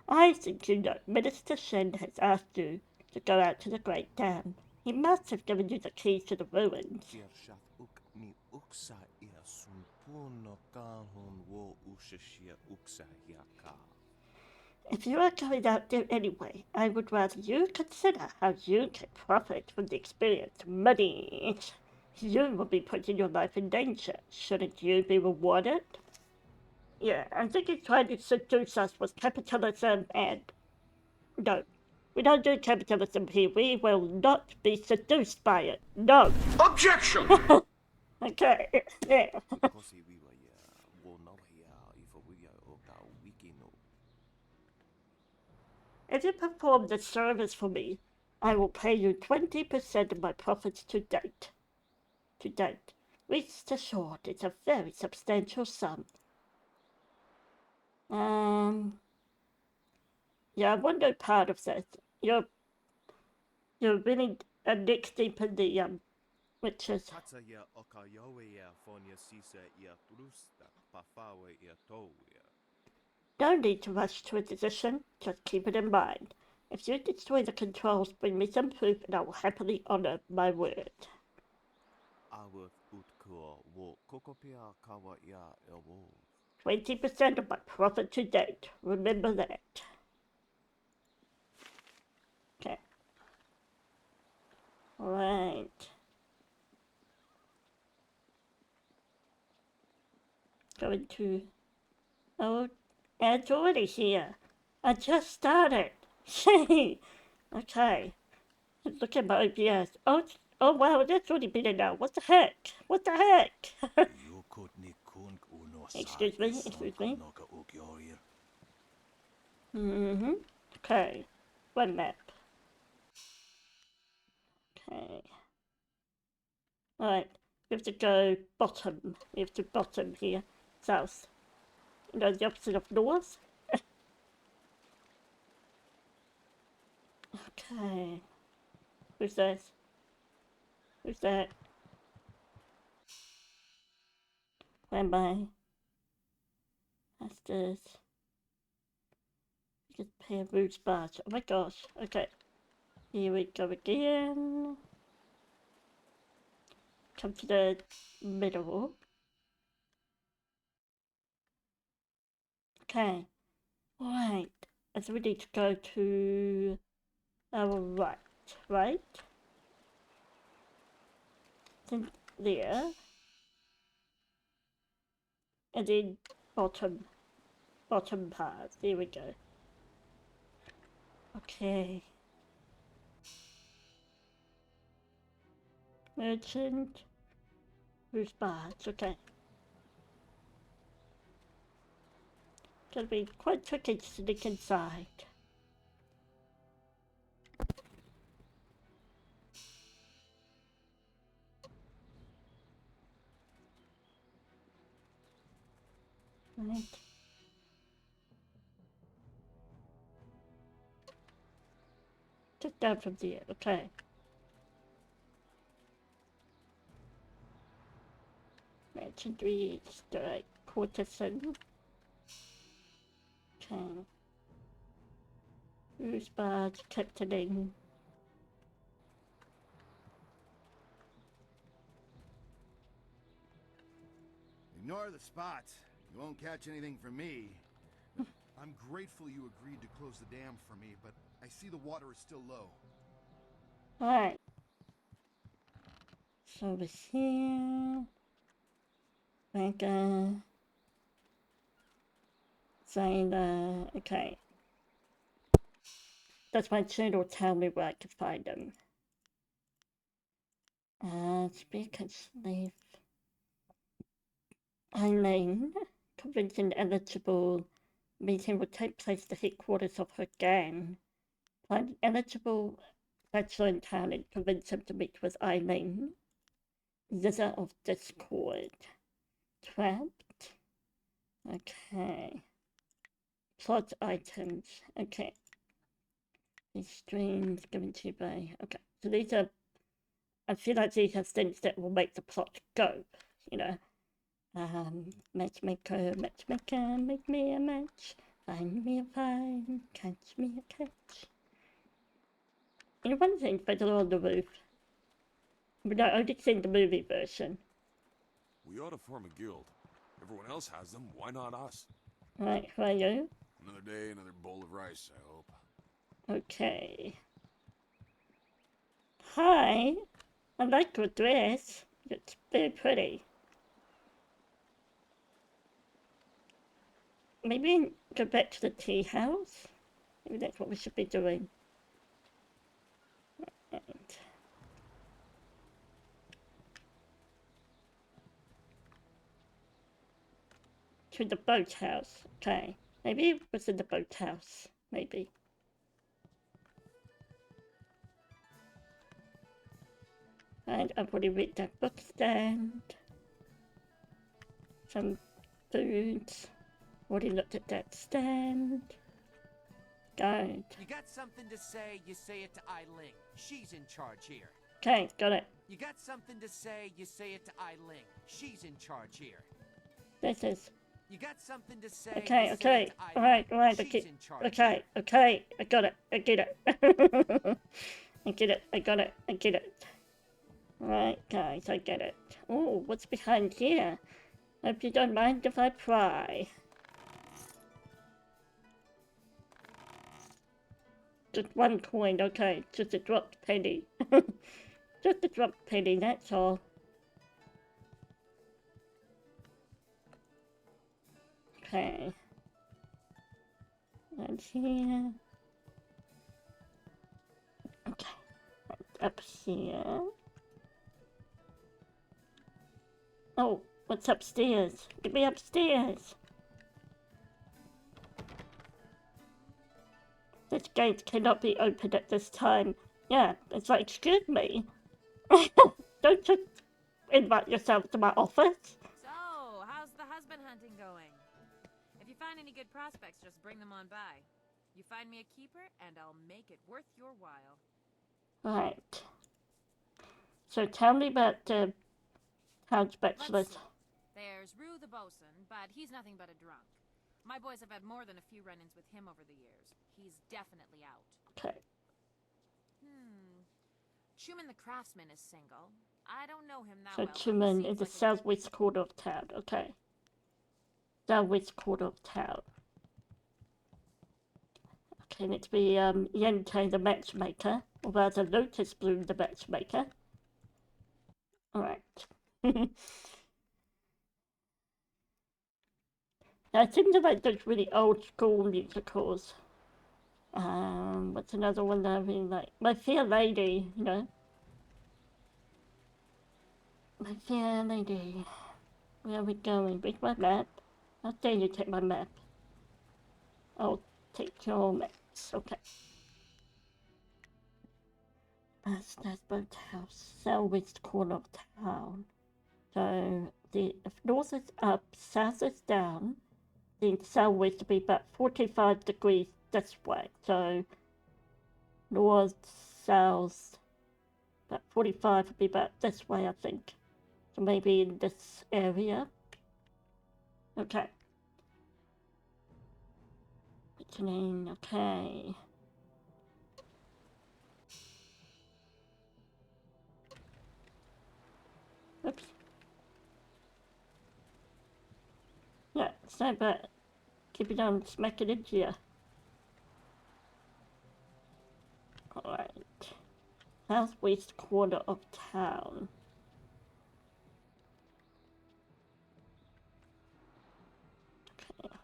Speaker 1: I think you know, Minister Sheng has asked you to go out to the Great Dam. He must have given you the keys to the ruins. If you are going out there anyway, I would rather you consider how you can profit from the experience. Money. You will be putting your life in danger. Shouldn't you be rewarded? Yeah, I think he's trying to seduce us with capitalism and... No, we don't do capitalism here. We will not be seduced by it. No.
Speaker 2: Objection!
Speaker 1: Okay, yeah. If you perform this service for me, I will pay you 20% of my profits to date. Rest assured, it's a very substantial sum. Yeah, I wonder part of that. You're really neck deep in the which is. No need to rush to a decision, just keep it in mind. If you destroy the controls, bring me some proof and I will happily honor my word. 20% of my profit to date. Remember that. Okay. Alright. Going to... Oh, it's already here. I just started. Okay. Look at my OBS. Oh wow, that's already been in now. What the heck? What the heck? Excuse me. Okay. One map. Okay. Alright. We have to go bottom. We have to bottom here. South. You know, the opposite of north. Okay. Who's that? Who's that? Where am I? That's this. Just pay a root splash. Oh my gosh. Okay. Here we go again. Come to the middle. Okay. Alright. So we need to go to our right? Then there. And then bottom part. There we go. Okay. Merchant. Who's barge? Okay. Gonna be quite tricky to sneak inside. Right. Just down from there. Okay. Legendary strike courtesan. Okay. Who's barge captaining?
Speaker 2: Ignore the spots. You won't catch anything from me.
Speaker 4: I'm grateful you agreed to close the dam for me, but I see the water is still low.
Speaker 1: Alright. So over here. Mega. Zayla. Okay. Does my channel tell me where I can find them? Speak and slave. Eileen. Convincing eligible meeting will take place at the headquarters of her gang. Find an eligible bachelor in town and convince him to meet with Eileen. Zither of Discord. Trapped. Okay. Plot items. Okay. These streams given to you by... Okay, so these are... I feel like these are things that will make the plot go, you know. Matchmaker, matchmaker, make me a match. Find me a find, catch me a catch. You know, one thing's better on the roof. But no, I've just seen the movie version.
Speaker 7: We ought to form a guild. Everyone else has them, why not us?
Speaker 1: Right, who are you?
Speaker 7: Another day, another bowl of rice, I hope.
Speaker 1: Okay. Hi. I like your dress. It's very pretty. Maybe go back to the tea house? Maybe that's what we should be doing. And to the boathouse. Okay. Maybe it was in the boathouse. Maybe. And I've already read that book stand. Some foods. Already looked at that stand. Good.
Speaker 8: You got something to say, you say it to Eiling. She's in charge here.
Speaker 1: Okay, got it.
Speaker 8: You got something to say, you say it to Eiling. She's in charge here.
Speaker 1: This is...
Speaker 8: You got something to say,
Speaker 1: Okay,
Speaker 8: you say
Speaker 1: okay.
Speaker 8: it to Eiling.
Speaker 1: Alright,
Speaker 8: She's
Speaker 1: okay.
Speaker 8: in charge
Speaker 1: Okay,
Speaker 8: here.
Speaker 1: okay. I got it. I get it. I get it. I got it. I get it. Right, guys, I get it. Oh, what's behind here? Hope you don't mind if I pry. Just one coin, okay. Just a dropped penny. Just a dropped penny, that's all. Okay. And here. Okay. And up here. Oh, what's upstairs? Get me upstairs. This gate cannot be opened at this time. Yeah, it's like, excuse me. Don't just invite yourself to my office.
Speaker 6: So, how's the husband hunting going? If you find any good prospects, just bring them on by. You find me a keeper, and I'll make it worth your while.
Speaker 1: Right. So tell me about the house bachelors.
Speaker 6: Let's see. There's Rue the bosun, but he's nothing but a drunk. My boys have had more than a few run-ins with him over the years. He's definitely out.
Speaker 1: Okay.
Speaker 6: Truman the craftsman is single. I don't know him that
Speaker 1: So
Speaker 6: well. but he
Speaker 1: Truman
Speaker 6: seems
Speaker 1: is the
Speaker 6: like a-
Speaker 1: southwest quarter of town. Okay. Southwest quarter of town. Okay, and it's be Yente the matchmaker, or rather Lotus Bloom the matchmaker. Alright. I think they like those really old school musicals. What's another one that I really like? My Fair Lady, you know. My Fair Lady. Where are we going? Where's my map? How dare you take my map? I'll take your maps. Okay. That's boathouse. Southwest corner of town. So if north is up, south is down. Then southwest will be about 45 degrees this way. So north, south, about 45 will be about this way, I think. So maybe in this area. Okay. What's your name? Okay. Oops. Yeah, it's not bad. Keep it on, smack it into you. Alright. Southwest corner of town. Okay.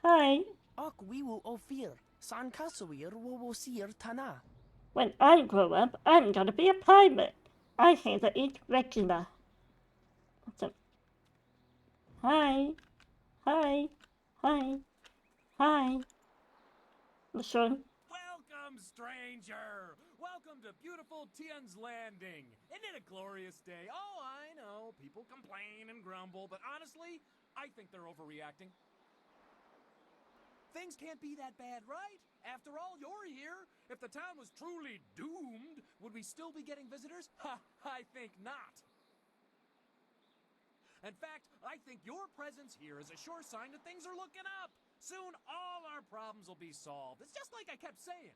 Speaker 1: Hi.
Speaker 9: Och wiwu ofir, san kasawir wo sir tana.
Speaker 1: When I grow up, I'm gonna be a pirate. I hate to eat regular. So, hi. Hi. Hi. Hi. Listen.
Speaker 10: Welcome, stranger! Welcome to beautiful Tien's Landing. Isn't it a glorious day? Oh, I know, people complain and grumble, but honestly, I think they're overreacting. Things can't be that bad, right? After all, you're here. If the town was truly doomed, would we still be getting visitors? Ha, I think not. In fact, I think your presence here is a sure sign that things are looking up. Soon, all our problems will be solved. It's just like I kept saying.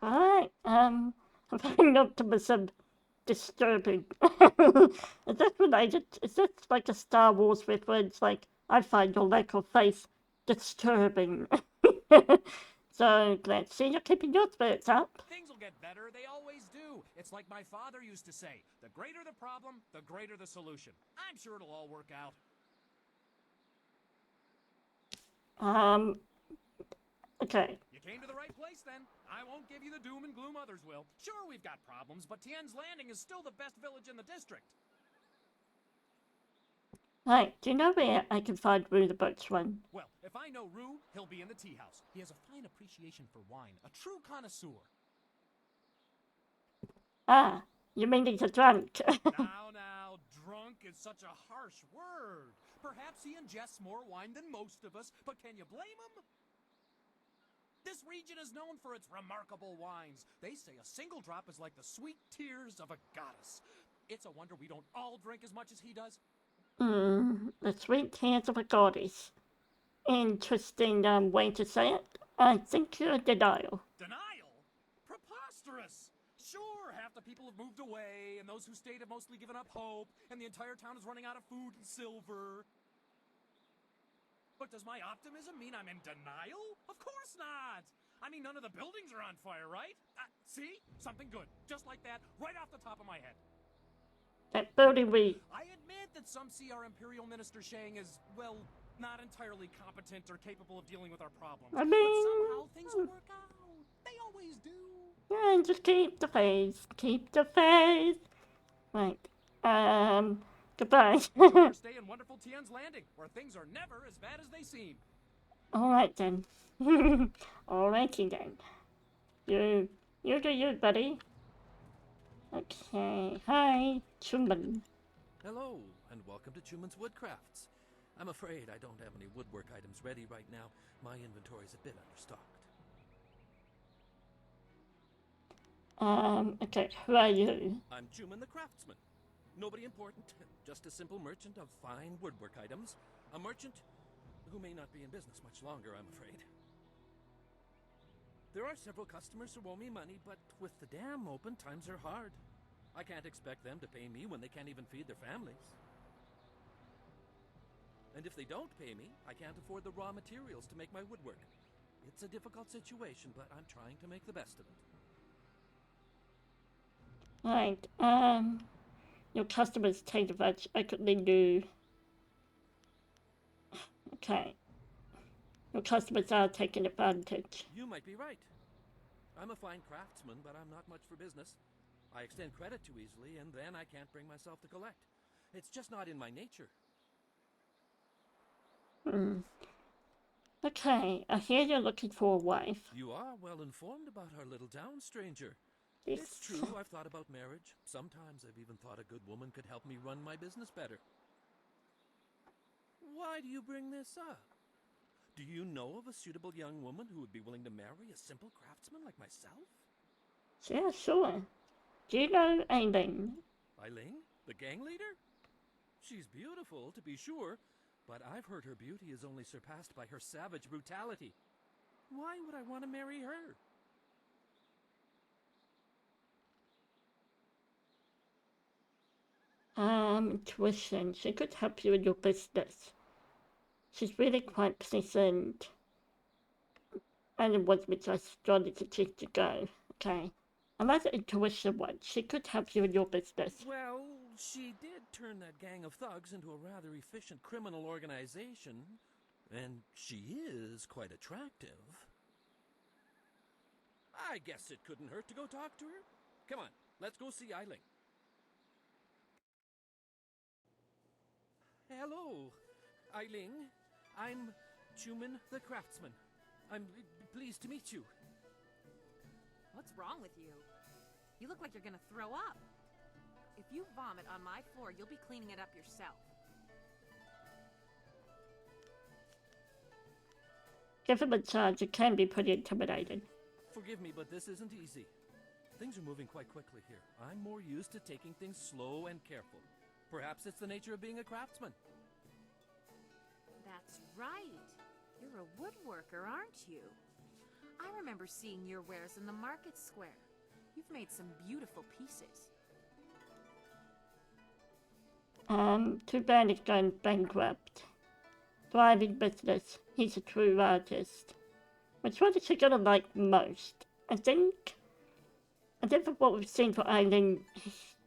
Speaker 1: Alright, I'm finding optimism disturbing. Is this related? Is this like a Star Wars reference? Like, I find your lack of faith disturbing. So, let's see you're keeping your spirits up.
Speaker 10: Things will get better. They always do. It's like my father used to say, the greater the problem, the greater the solution. I'm sure it'll all work out.
Speaker 1: Okay.
Speaker 10: You came to the right place then. I won't give you the doom and gloom others will. Sure, we've got problems, but Tien's Landing is still the best village in the district.
Speaker 1: Right, do you know where I can find Rue the Boatswain?
Speaker 10: Well, if I know Rue, he'll be in the tea house. He has a fine appreciation for wine, a true connoisseur.
Speaker 1: Ah, you mean he's a drunk?
Speaker 10: Now, drunk is such a harsh word. Perhaps he ingests more wine than most of us, but can you blame him? This region is known for its remarkable wines. They say a single drop is like the sweet tears of a goddess. It's a wonder we don't all drink as much as he does.
Speaker 1: The sweet tears of a goddess. Interesting way to say it. I think you're in denial.
Speaker 10: Denial? Preposterous! Sure, half the people have moved away, and those who stayed have mostly given up hope, and the entire town is running out of food and silver. But does my optimism mean I'm in denial? Of course not! I mean, none of the buildings are on fire, right? See? Something good. Just like that, right off the top of my head.
Speaker 1: That building
Speaker 10: I admit that some see our Imperial Minister Sheng as, well, not entirely competent or capable of dealing with our problems.
Speaker 1: I mean,
Speaker 10: but somehow things will work out. They always do.
Speaker 1: Yeah, just keep the faith. Keep the faith. Right. Goodbye.
Speaker 10: Stay in wonderful Tien's Landing, where things are never as bad as they seem.
Speaker 1: Alright then. Alrighty then. You do you, buddy. Okay. Hi, Chuman.
Speaker 11: Hello, and welcome to Chuman's Woodcrafts. I'm afraid I don't have any woodwork items ready right now. My inventory's a bit understocked.
Speaker 1: Okay, who are you?
Speaker 11: I'm Chuman the Craftsman. Nobody important, just a simple merchant of fine woodwork items. A merchant who may not be in business much longer, I'm afraid. There are several customers who owe me money, but with the dam open, times are hard. I can't expect them to pay me when they can't even feed their families. And if they don't pay me, I can't afford the raw materials to make my woodwork. It's a difficult situation, but I'm trying to make the best of it.
Speaker 1: Right, your customers take advantage. I could do. Okay. Your customers are taking advantage.
Speaker 11: You might be right. I'm a fine craftsman, but I'm not much for business. I extend credit too easily, and then I can't bring myself to collect. It's just not in my nature.
Speaker 1: Okay, I hear you're looking for a wife.
Speaker 11: You are well informed about our little town, stranger. It's true, I've thought about marriage. Sometimes I've even thought a good woman could help me run my business better. Why do you bring this up? Do you know of a suitable young woman who would be willing to marry a simple craftsman like myself?
Speaker 1: Yeah, sure. Do you know Aileen?
Speaker 11: Aileen? The gang leader? She's beautiful, to be sure, but I've heard her beauty is only surpassed by her savage brutality. Why would I want to marry her?
Speaker 1: Intuition. She could help you in your business. She's really quite pleasant. And it was which I started to choose to go. Okay. I like the intuition one. She could help you in your business.
Speaker 11: Well, she did turn that gang of thugs into a rather efficient criminal organization. And she is quite attractive. I guess it couldn't hurt to go talk to her. Come on, let's go see Aileen. Hello, Aileen. I'm Chuman the Craftsman. I'm pleased to meet you.
Speaker 6: What's wrong with you? You look like you're gonna throw up. If you vomit on my floor, you'll be cleaning it up yourself.
Speaker 1: Give him a charge, it can be pretty intimidating.
Speaker 11: Forgive me, but this isn't easy. Things are moving quite quickly here. I'm more used to taking things slow and careful. Perhaps it's the nature of being a craftsman.
Speaker 6: That's right. You're a woodworker, aren't you? I remember seeing your wares in the market square. You've made some beautiful pieces.
Speaker 1: Too bad he's going bankrupt. Thriving business. He's a true artist. Which one is she gonna like most? I think from what we've seen for Eileen,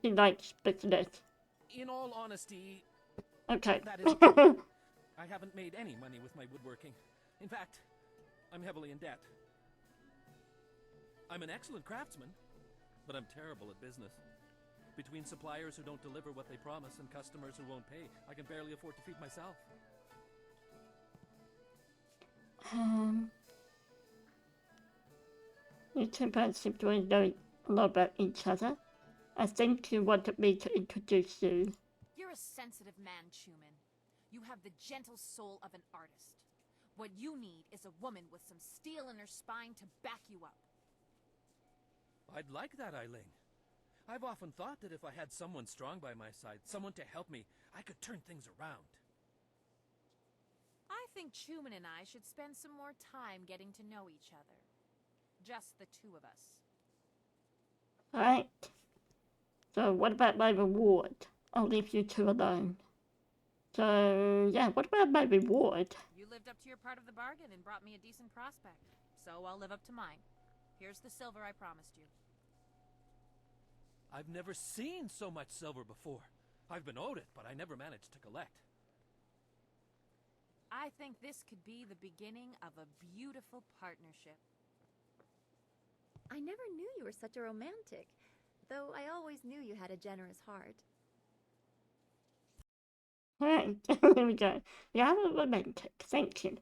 Speaker 1: she likes business.
Speaker 11: In all honesty,
Speaker 1: Okay.
Speaker 11: that isn't true. I haven't made any money with my woodworking. In fact, I'm heavily in debt. I'm an excellent craftsman, but I'm terrible at business. Between suppliers who don't deliver what they promise and customers who won't pay, I can barely afford to feed myself.
Speaker 1: You two both seem to know a lot about each other. I think you wanted me to introduce you.
Speaker 6: You're a sensitive man, Chuman. You have the gentle soul of an artist. What you need is a woman with some steel in her spine to back you up.
Speaker 11: I'd like that, Eileen. I've often thought that if I had someone strong by my side, someone to help me, I could turn things around.
Speaker 6: I think Chuman and I should spend some more time getting to know each other. Just the two of us.
Speaker 1: Right. So what about my reward? I'll leave you two alone. So, yeah, what about my reward?
Speaker 6: You lived up to your part of the bargain and brought me a decent prospect. So I'll live up to mine. Here's the silver I promised you.
Speaker 11: I've never seen so much silver before. I've been owed it, but I never managed to collect.
Speaker 6: I think this could be the beginning of a beautiful partnership.
Speaker 5: I never knew you were such a romantic, though I always knew you had a generous heart.
Speaker 1: Right, there we go. Yeah, I'm a romantic. Thank you.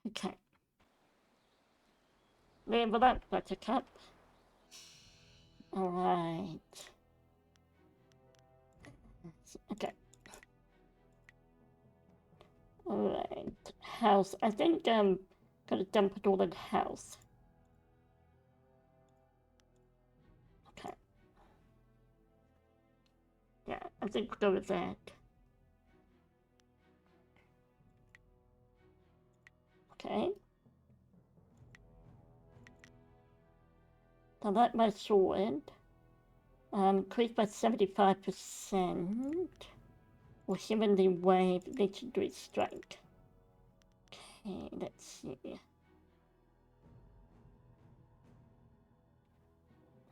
Speaker 1: Okay. Level up, Buttercup. Alright. Okay. Alright. House. I think gotta dump it all in house. Okay. Yeah, I think we'll go with that. Okay. I like my sword. Increased by 75%. Or Heavenly Wave, Legendary Strike. Okay, let's see.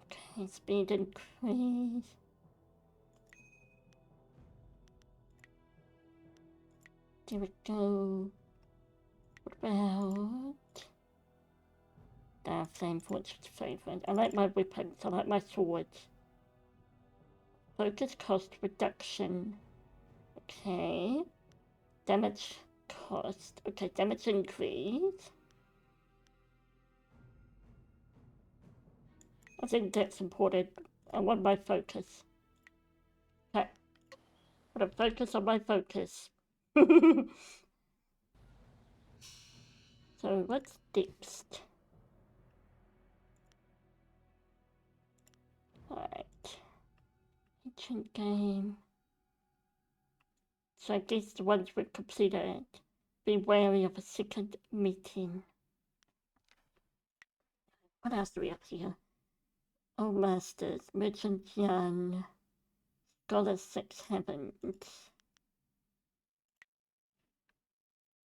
Speaker 1: Okay, speed increase. There we go. What about flame forge favorite? I like my weapons, I like my swords. Focus cost reduction. Okay. Damage cost. Okay, damage increase. I think that's important. I want my focus. Okay. I'm gonna focus on my focus. So what's next? Alright. Ancient game. So I guess the ones we've completed. Be wary of a second meeting. What else do we have here? Oh, Masters, Merchant Young, Scholar Six Heavens.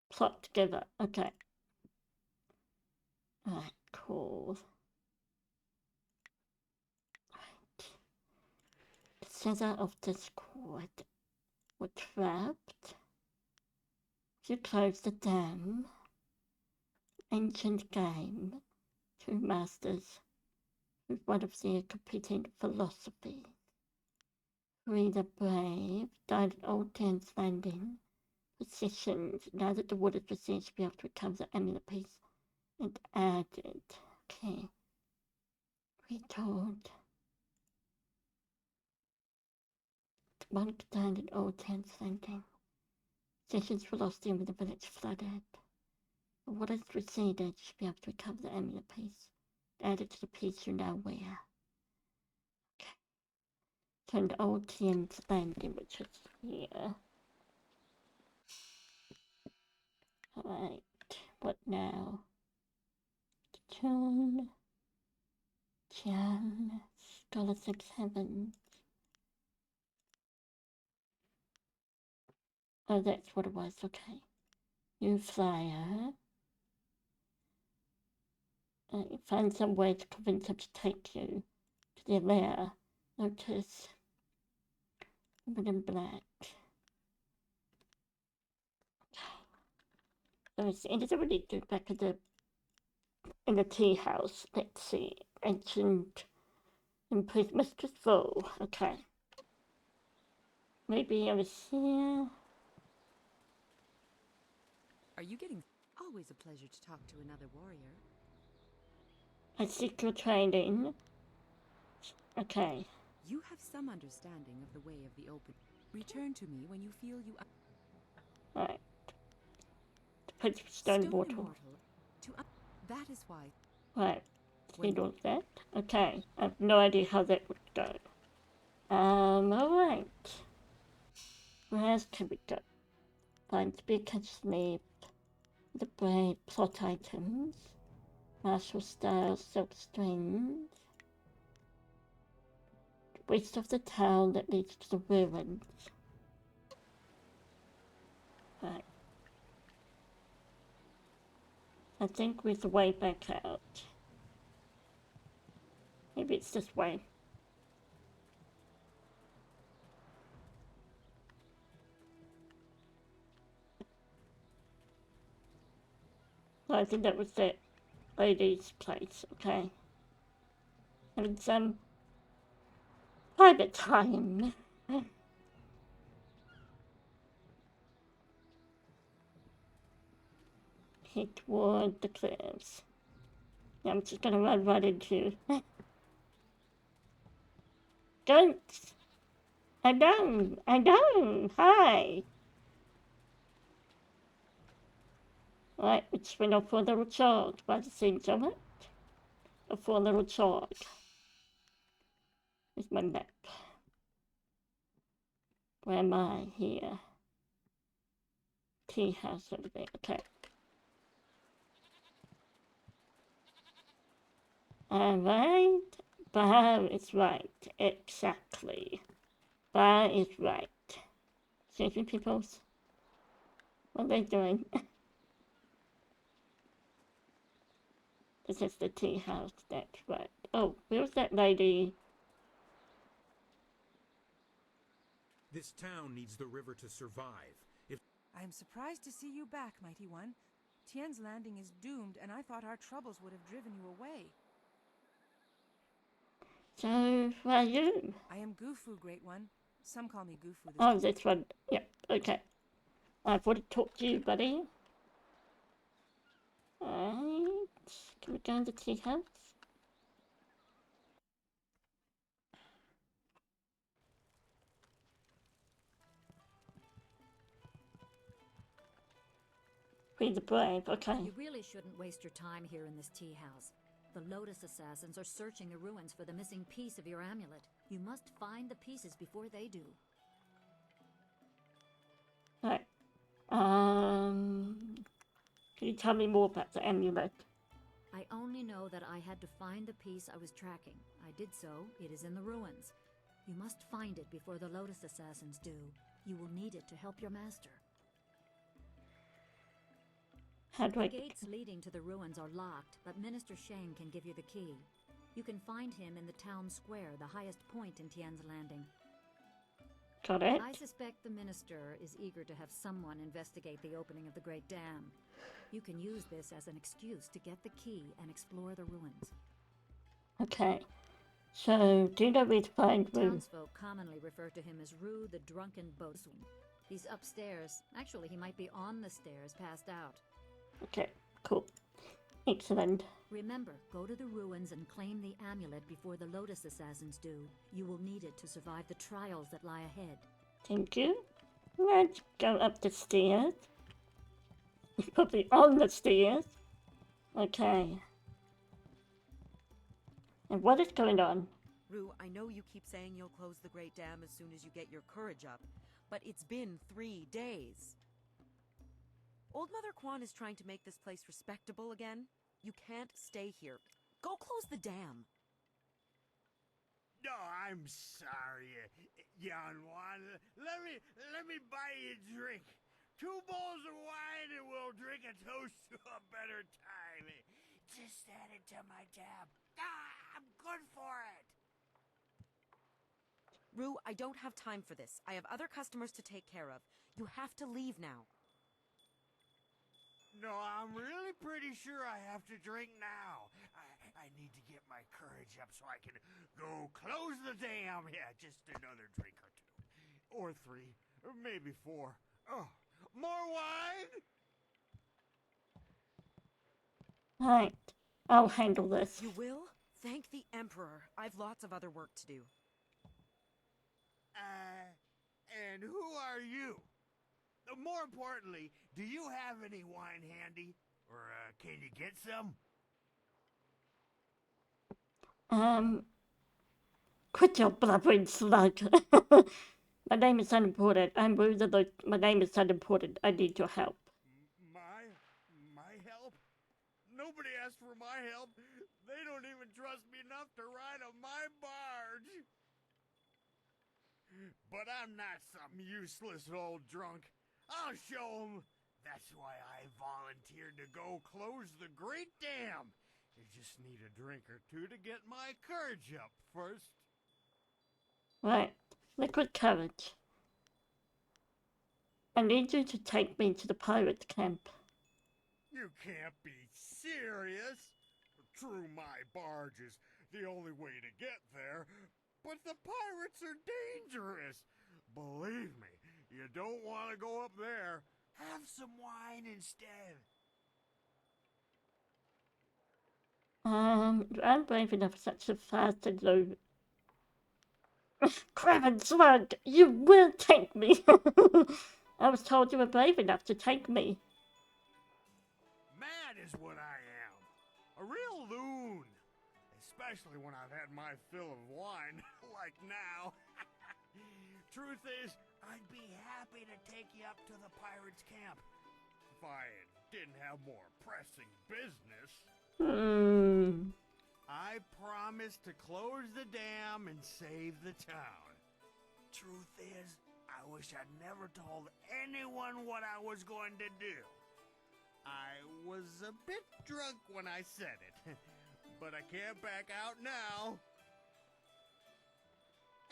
Speaker 1: Plot together, okay. Alright, cool. Right. Center of Discord. We're trapped. You close the dam. Ancient game. Two masters with one of their competing philosophies. Free the brave. Died at Old Tien's Landing. Positions. Now that the water is possessed, to be able to recover the amulet piece and added. Okay. Retold. Monk died at Old Tien's Landing. Sessions velocity with the village flooded. What is receded should be able to recover the amulet piece. Add it to the piece you now wear. Okay. Turn to old Tien's landing, which is here. Alright, what now? Tien, Scholar 6 Heavens. Oh, that's what it was, okay. You flyer. Find some way to convince them to take you to their lair. Notice. Woman in black. So it's ended already back at in the tea house. Let's see. Ancient imprisoned Mistress Full. Okay. Maybe I was here.
Speaker 12: Are you getting... Always a pleasure to talk to another warrior.
Speaker 1: I seek your training. Okay.
Speaker 12: You have some understanding of the way of the open. Return to me when you feel you...
Speaker 1: Alright. The Prince of Stone Mortal.
Speaker 12: That is why...
Speaker 1: Right. Read all of that. Okay. I have no idea how that would go. Alright. Where else can we go? Find speaker sleeve. The brave plot items. Martial style silk strings. Waste of the town that leads to the ruins. Right. I think we're the way back out. Maybe it's this way. So I think that was that lady's place, okay. Having some private time. Head toward the cliffs. Yeah, I'm just gonna run right into Don't! I don't! Hi! Right, which went off for a little charge by the seams of it. Or for a little charge. Here's my map. Where am I? Here. Tea house over there. Okay. Alright. Bar is right. Exactly. Bar is right. Excuse me, peoples. What are they doing? This is the tea house. That's right. Oh, where's that lady?
Speaker 13: This town needs the river to survive.
Speaker 14: I am surprised to see you back, Mighty One. Tien's landing is doomed, and I thought our troubles would have driven you away.
Speaker 1: So, who are you?
Speaker 14: I am Gufu, Great One. Some call me Gufu.
Speaker 1: Oh, this one. Yep, okay. I thought to talk to you, buddy. Alright. Can we go in the tea house? Free the brave, okay.
Speaker 15: You really shouldn't waste your time here in this tea house. The Lotus Assassins are searching the ruins for the missing piece of your amulet. You must find the pieces before they do.
Speaker 1: Right. Can you tell me more about the amulet?
Speaker 15: I only know that I had to find the piece I was tracking. I did so. It is in the ruins. You must find it before the Lotus Assassins do. You will need it to help your master.
Speaker 1: How do I...
Speaker 15: The gates leading to the ruins are locked, but Minister Sheng can give you the key. You can find him in the town square, the highest point in Tien's Landing.
Speaker 1: Got it.
Speaker 15: I suspect the minister is eager to have someone investigate the opening of the Great Dam. You can use this as an excuse to get the key and explore the ruins.
Speaker 1: Okay. So, do you know where to find Rue?
Speaker 15: Townsfolk commonly refer to him as Rue the Drunken Boatswain. He's upstairs. Actually, he might be on the stairs, passed out.
Speaker 1: Okay, cool. Excellent.
Speaker 15: Remember, go to the ruins and claim the amulet before the Lotus Assassins do. You will need it to survive the trials that lie ahead.
Speaker 1: Thank you. Let's go up the stairs. He's probably on the stairs. Okay. And what is going on?
Speaker 16: Rue, I know you keep saying you'll close the Great Dam as soon as you get your courage up, but it's been 3 days. Old Mother Quan is trying to make this place respectable again. You can't stay here. Go close the dam.
Speaker 17: No, I'm sorry, young one. Let me buy you a drink. 2 bowls of wine and we'll drink a toast to a better time. Just add it to my tab. I'm good for it.
Speaker 16: Rue, I don't have time for this. I have other customers to take care of. You have to leave now.
Speaker 17: No, I'm really pretty sure I have to drink now. I need to get my courage up so I can go close the dam. Yeah, just another drink or 2. Or 3. Or maybe 4. Oh, more wine?
Speaker 1: Right. I'll handle this.
Speaker 16: You will? Thank the Emperor. I've lots of other work to do.
Speaker 17: And who are you? More importantly, do you have any wine handy? Or, can you get some?
Speaker 1: Quit your blubbering slug. My name is unimportant. I'm Rue the My name is unimportant. I need your help.
Speaker 17: My help? Nobody asked for my help. They don't even trust me enough to ride on my barge. But I'm not some useless old drunk. I'll show them. That's why I volunteered to go close the Great Dam. You just need a drink or 2 to get my courage up first.
Speaker 1: Right. Liquid courage. I need you to take me to the pirate camp.
Speaker 17: You can't be serious. True, my barge is the only way to get there, but the pirates are dangerous. Believe me, you don't want to go up there. Have some wine instead.
Speaker 1: I'm brave enough for such a fast and low. Crab and slug, you will take me. I was told you were brave enough to take me.
Speaker 17: Mad is what I am. A real loon. Especially when I've had my fill of wine, like now. Truth is, I'd be happy to take you up to the pirates' camp. If I didn't have more pressing business. I promise to close the dam and save the town. Truth is, I wish I'd never told anyone what I was going to do. I was a bit drunk when I said it, but I can't back out now.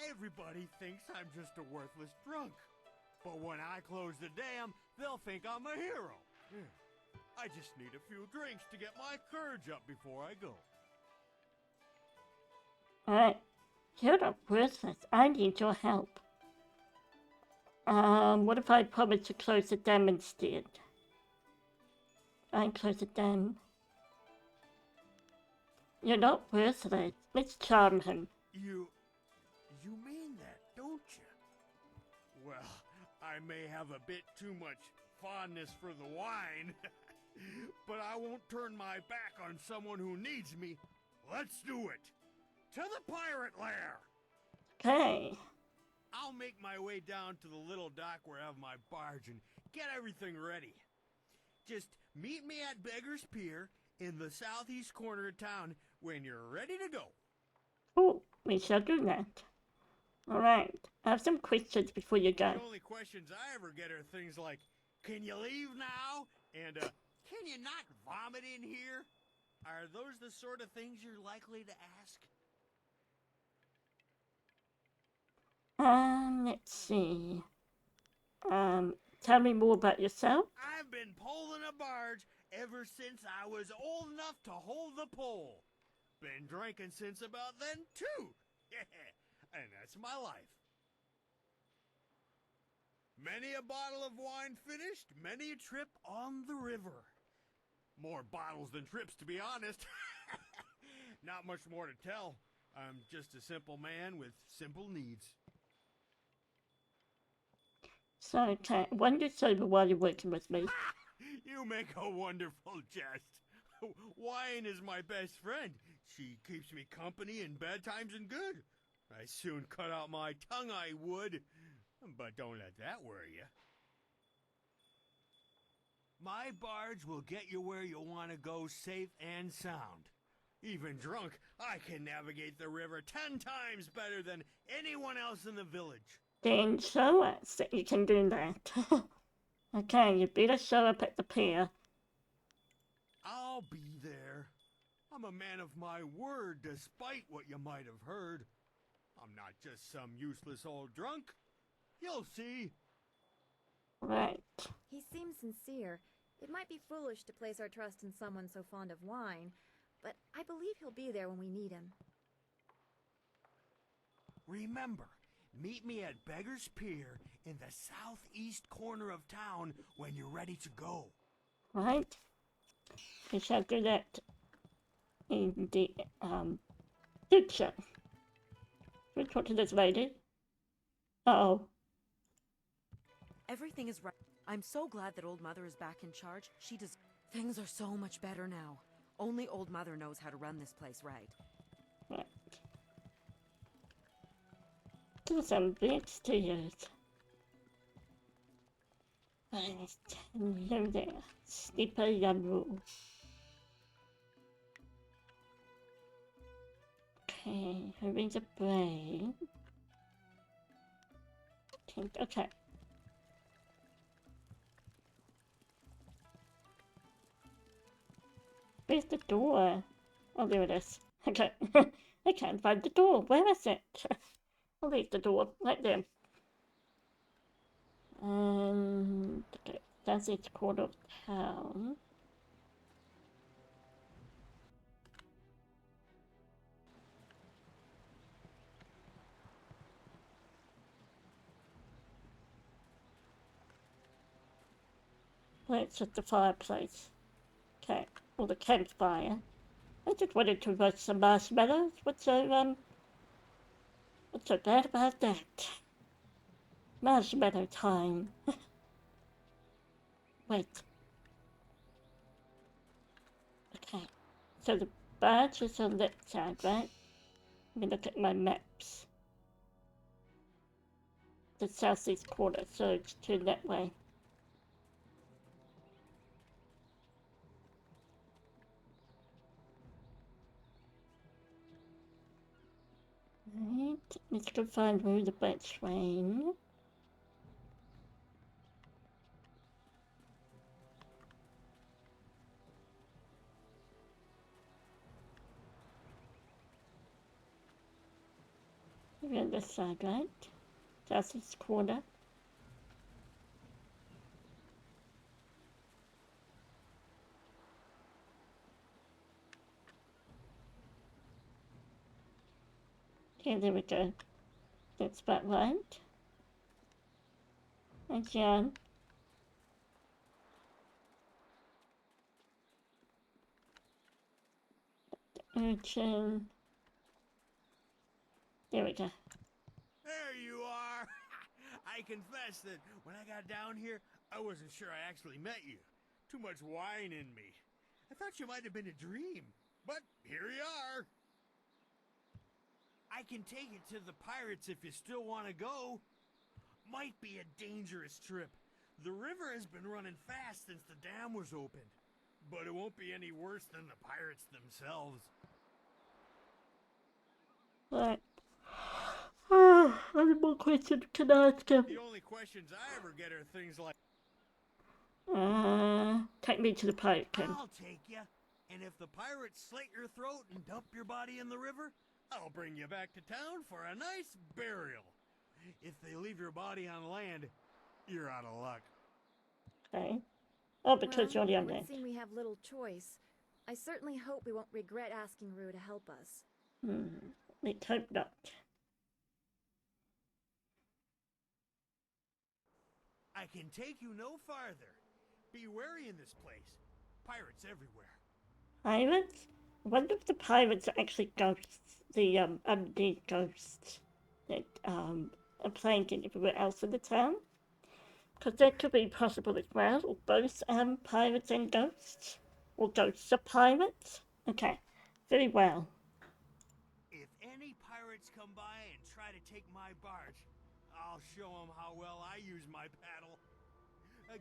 Speaker 17: Everybody thinks I'm just a worthless drunk. But when I close the dam, they'll think I'm a hero. I just need a few drinks to get my courage up before I go.
Speaker 1: Alright. You're not worthless. I need your help. What if I promise to close the dam instead? I close the dam. You're not worthless. Let's charm him.
Speaker 17: You mean that, don't you? Well, I may have a bit too much fondness for the wine, but I won't turn my back on someone who needs me. Let's do it. To the pirate lair.
Speaker 1: Okay.
Speaker 17: I'll make my way down to the little dock where I have my barge and get everything ready. Just meet me at Beggar's Pier in the southeast corner of town when you're ready to go.
Speaker 1: Oh, we shall do that. Alright, I have some questions before you go.
Speaker 17: The only questions I ever get are things like, can you leave now? And, can you not vomit in here? Are those the sort of things you're likely to ask?
Speaker 1: Let's see. Tell me more about yourself.
Speaker 17: I've been pulling a barge ever since I was old enough to hold the pole. Been drinking since about then, too. And that's my life. Many a bottle of wine finished, many a trip on the river. More bottles than trips, to be honest. Not much more to tell. I'm just a simple man with simple needs.
Speaker 1: So, okay, when you're sober while you're working with me.
Speaker 17: You You make a wonderful jest. Wine is my best friend. She keeps me company in bad times and good. I soon cut out my tongue, I would. But don't let that worry you. My barge will get you where you want to go safe and sound. Even drunk, I can navigate the river 10 times better than anyone else in the village.
Speaker 1: Then show us that you can do that. Okay, you better show up at the pier.
Speaker 17: I'll be there. I'm a man of my word, despite what you might have heard. I'm not just some useless old drunk. You'll see.
Speaker 1: Right.
Speaker 5: He seems sincere. It might be foolish to place our trust in someone so fond of wine, but I believe he'll be there when we need him.
Speaker 17: Remember, meet me at Beggar's Pier in the southeast corner of town when you're ready to go.
Speaker 1: Right. We shall do that in the future. We talk to this lady. Uh-oh.
Speaker 16: Everything is right. I'm so glad that Old Mother is back in charge. She does. Things are so much better now. Only Old Mother knows how to run this place right.
Speaker 1: Right. Do some bits to use. Right. Hello there. Slipper Yellow. Okay, having the brain. Okay. Where's the door? Oh, there it is. Okay. I can't find the door. Where is it? I'll leave the door right there. And okay, that's its quarter of town. Let's set the fireplace. Okay, or the campfire. I just wanted to roast some marshmallows. What's so bad about that? Marshmallow time. Wait. Okay, so the badge is on that side, right? Let me look at my maps. The southeast corner, so it's turned that way. Right, let's go find where the boats rain. We're on this side, right? Southeast corner. Okay, there we go. That's about right. Hi, John. Urchin. There we go.
Speaker 17: There you are. I confess that when I got down here, I wasn't sure I actually met you. Too much wine in me. I thought you might have been a dream, but here you are. I can take it to the pirates if you still want to go. Might be a dangerous trip. The river has been running fast since the dam was opened, but it won't be any worse than the pirates themselves.
Speaker 1: Right. Any more questions can I ask him?
Speaker 17: The only questions I ever get are things like,
Speaker 1: take me to the pirate camp.
Speaker 17: I'll take you, and if the pirates slit your throat and dump your body in the river, I'll bring you back to town for a nice burial. If they leave your body on land, you're out of luck.
Speaker 1: Okay. Oh, because you're on
Speaker 5: it would
Speaker 1: land.
Speaker 5: seem we have little choice. I certainly hope we won't regret asking Rue to help us.
Speaker 1: Let's hope not.
Speaker 17: I can take you no farther. Be wary in this place. Pirates everywhere.
Speaker 1: Pirates? I wonder if the pirates are actually ghosts. The undead ghosts that are playing everywhere else in the town. Because that could be possible as well, or both pirates and ghosts. Or ghosts of pirates. Okay, very well.
Speaker 17: If any pirates come by and try to take my barge, I'll show them how well I use my paddle.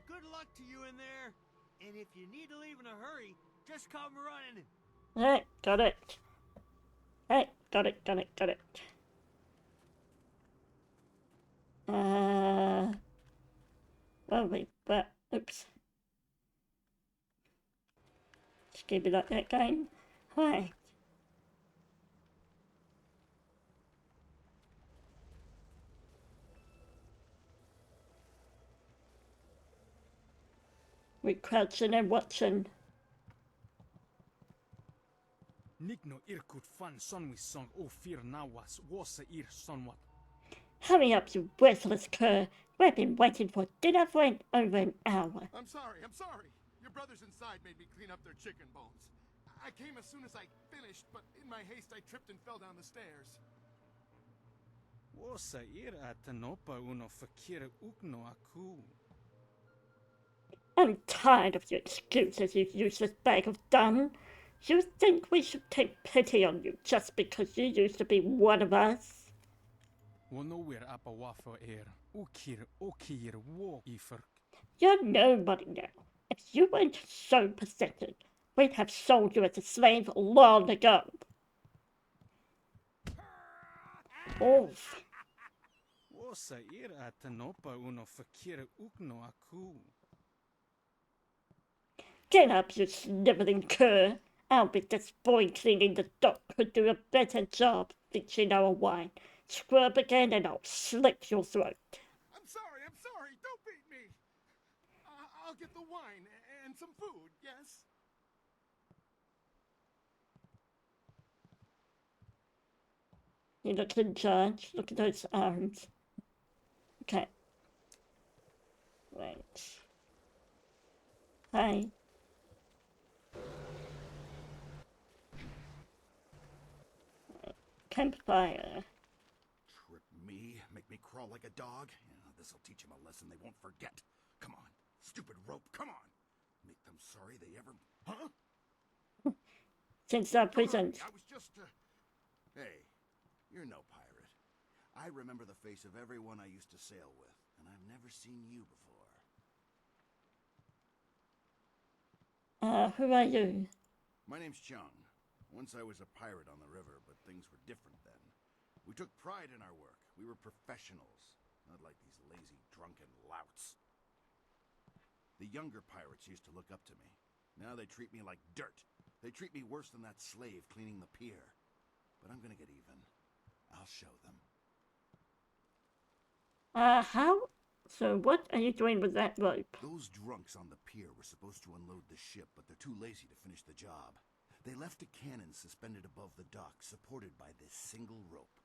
Speaker 17: Good luck to you in there. And if you need to leave in a hurry, just come running.
Speaker 1: Hey, got it. Hey, got it. Oops. Just keep it like that again. Hi. We're crouching and watching.
Speaker 3: Nikno irkut fan sonwi song o fear nawas wasa ir sonwat.
Speaker 1: Hurry up, you worthless cur. We've been waiting for dinner for over an hour.
Speaker 2: I'm sorry. Your brothers inside made me clean up their chicken bones. I came as soon as I finished, but in my haste I tripped and fell down the stairs.
Speaker 3: Wasa ir atanopa uno fakira ukno aku.
Speaker 1: I'm tired of your excuses, you useless bag of dung. You think we should take pity on you just because you used to be one of us?
Speaker 3: Wonowir apa wafo air. Ukir wo ifer.
Speaker 1: You're nobody now. If you weren't so pathetic, we'd have sold you as a slave long ago. Oof.
Speaker 3: Wosa ir atanopa uno fakira ukno aku.
Speaker 1: Get up, you sniveling cur. I'll bet this boy cleaning the dock could do a better job fixing our wine. Scrub again and I'll slit your throat.
Speaker 2: I'm sorry. Don't beat me. I'll get the wine and some food, yes?
Speaker 1: He looks in charge. Look at those arms. Okay. Right. Hi. Campfire.
Speaker 4: Trip me, make me crawl like a dog. Yeah, this'll teach him a lesson they won't forget. Come on, stupid rope, come on. Make them sorry they ever... Huh?
Speaker 1: Since our prisons.
Speaker 4: I was just, Hey, you're no pirate. I remember the face of everyone I used to sail with, and I've never seen you before.
Speaker 1: Who are you?
Speaker 4: My name's Sheng. Once I was a pirate on the river, but things were different then. We took pride in our work. We were professionals, not like these lazy, drunken louts. The younger pirates used to look up to me. Now they treat me like dirt. They treat me worse than that slave cleaning the pier. But I'm gonna get even. I'll show them.
Speaker 1: How? So what are you doing with that rope?
Speaker 4: Those drunks on the pier were supposed to unload the ship, but they're too lazy to finish the job. They left a cannon suspended above the dock, supported by this single rope.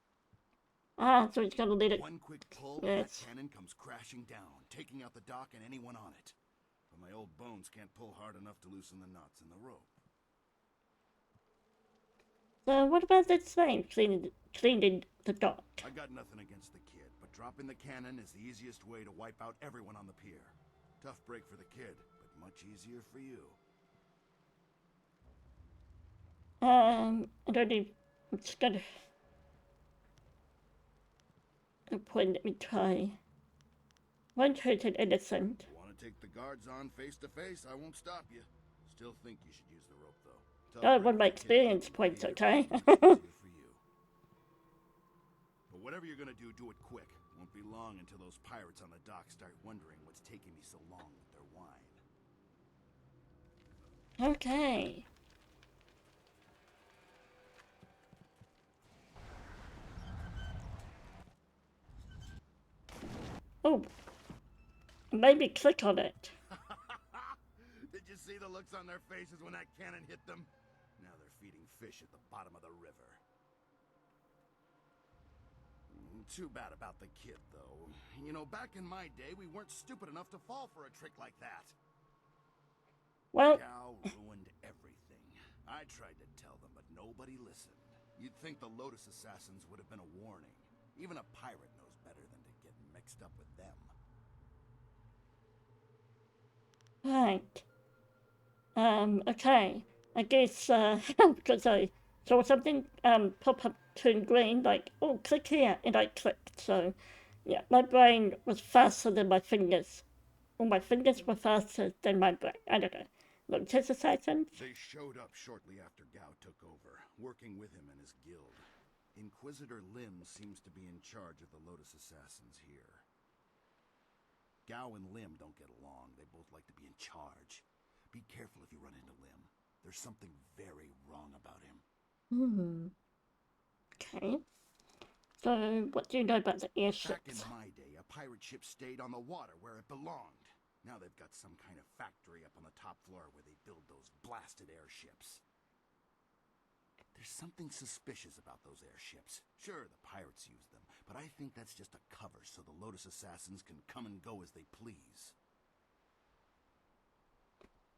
Speaker 1: So he's gonna let it...
Speaker 4: One quick pull, and that cannon comes crashing down, taking out the dock and anyone on it. But my old bones can't pull hard enough to loosen the knots in the rope.
Speaker 1: So what about that slave cleaning the dock?
Speaker 4: I got nothing against the kid, but dropping the cannon is the easiest way to wipe out everyone on the pier. Tough break for the kid, but much easier for you.
Speaker 1: I don't even... I'm just gonna... No point, let me try. Won't hurt an innocent.
Speaker 4: You want to take the guards on face to face? I won't stop you. Still think you should use the rope, though.
Speaker 1: Don't want my experience points, okay?
Speaker 4: But whatever you're gonna do it quick. Won't be long until those pirates on the dock start wondering what's taking me so long with their wine.
Speaker 1: Okay. Oh. Maybe click on it.
Speaker 4: Did you see the looks on their faces when that cannon hit them? Now they're feeding fish at the bottom of the river. Too bad about the kid, though. You know, back in my day, we weren't stupid enough to fall for a trick like that.
Speaker 1: Well...
Speaker 4: Gal ruined everything. I tried to tell them, but nobody listened. You'd think the Lotus Assassins would have been a warning. Even a pirate knows better than to get mixed up with them.
Speaker 1: Right. Okay. I guess, because I saw something, pop up turn green, like, oh, click here, and I clicked, so, yeah, my brain was faster than my fingers. Or my fingers were faster than my brain. I don't know. Lotus Assassins?
Speaker 4: They showed up shortly after Gao took over, working with him and his guild. Inquisitor Lim seems to be in charge of the Lotus Assassins here. Gao and Lim don't get along. They both like to be in charge. Be careful if you run into Lim. There's something very wrong about him.
Speaker 1: Okay. So, what do you know about the airships?
Speaker 4: Back in my day, a pirate ship stayed on the water where it belonged. Now they've got some kind of factory up on the top floor where they build those blasted airships. There's something suspicious about those airships. Sure, the pirates use them, but I think that's just a cover so the Lotus Assassins can come and go as they please.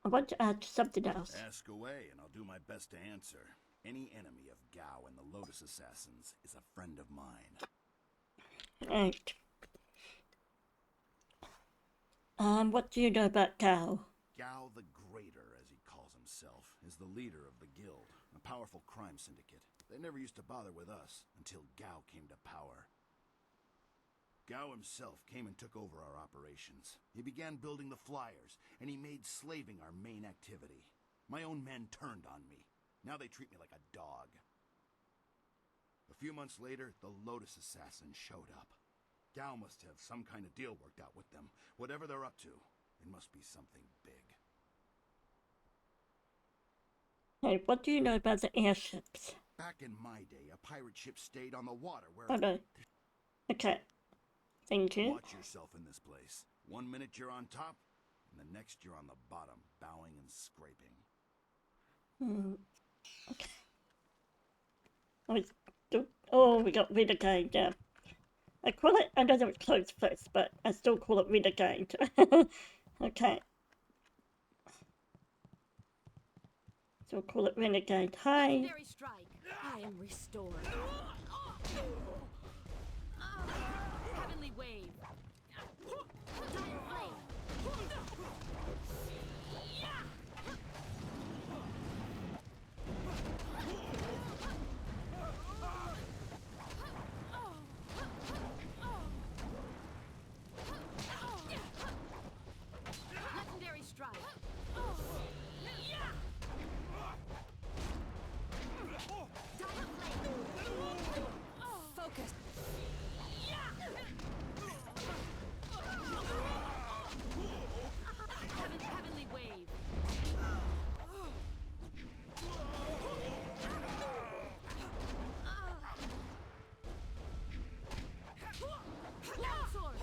Speaker 1: I want to add something else.
Speaker 4: Ask away, and I'll do my best to answer. Any enemy of Gao and the Lotus Assassins is a friend of mine.
Speaker 1: Right. What do you know about Gao?
Speaker 4: Gao the Greater, as he calls himself, is the leader of the guild, a powerful crime syndicate. They never used to bother with us until Gao came to power. Gao himself came and took over our operations. He began building the flyers, and he made slaving our main activity. My own men turned on me. Now they treat me like a dog. A few months later, the Lotus Assassins showed up. Gao must have some kind of deal worked out with them. Whatever they're up to, it must be something big.
Speaker 1: Hey, what do you know about the airships?
Speaker 4: Back in my day, a pirate ship stayed on the water where...
Speaker 1: Oh, no. Okay. Thank you.
Speaker 4: Watch yourself in this place. 1 minute you're on top, and the next you're on the bottom, bowing and scraping.
Speaker 1: Okay. Oh, we got Renegade, yeah. I call it, I know that was closed first, but I still call it Renegade. Okay. So we'll call it Renegade. Hi.
Speaker 6: Legendary strike. I am restored. Heavenly wave. Dire flame. Legendary strike. Dire flame. Focus. Heavenly wave. Sword.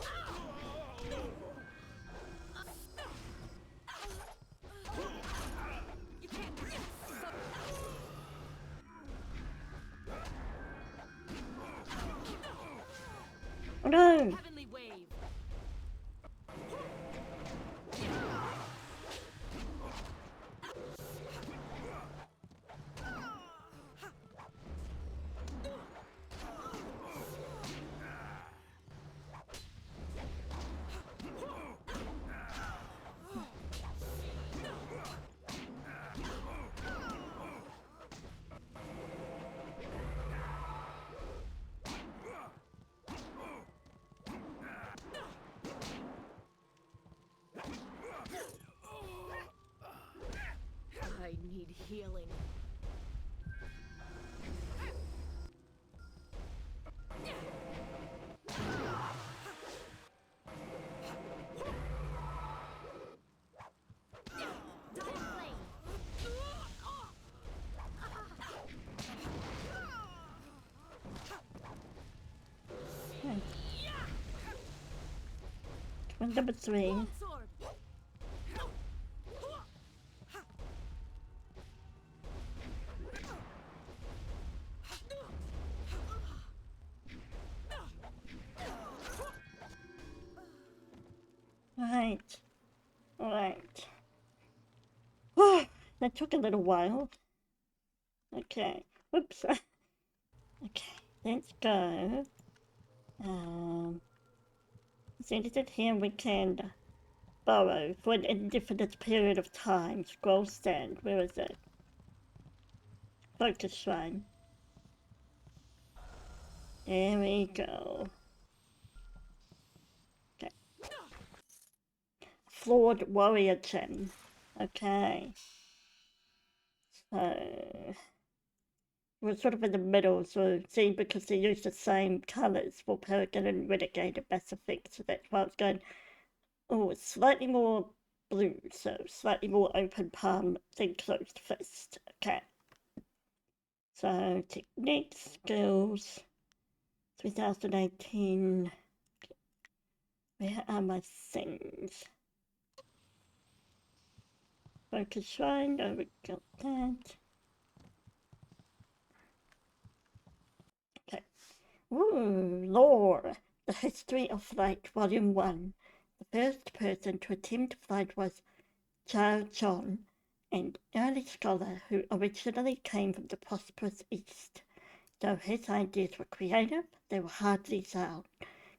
Speaker 6: You can't.
Speaker 1: Oh no!
Speaker 6: Heavenly wave. I need healing. Dire flame.
Speaker 1: Number 3.
Speaker 6: Sword.
Speaker 1: Right. Alright. That took a little while. Okay. Whoops. Okay, let's go. Let's edit it here. We can burrow for an indefinite period of time. Scroll stand. Where is it? Focus shrine. There we go. Okay. Flawed warrior gem. Okay. So we're sort of in the middle, so see, because they use the same colours for Paragon and Renegade and Mass Effect, so that's why I was going, oh, it's slightly more blue, so slightly more open palm than closed fist. Okay. So techniques, skills, 2018. Where are my things? Focus shrine, oh, we got that. Okay. Ooh, lore. The History of Flight, Volume 1. The first person to attempt flight was Chao Chon, an early scholar who originally came from the prosperous East. Though his ideas were creative, they were hardly sound.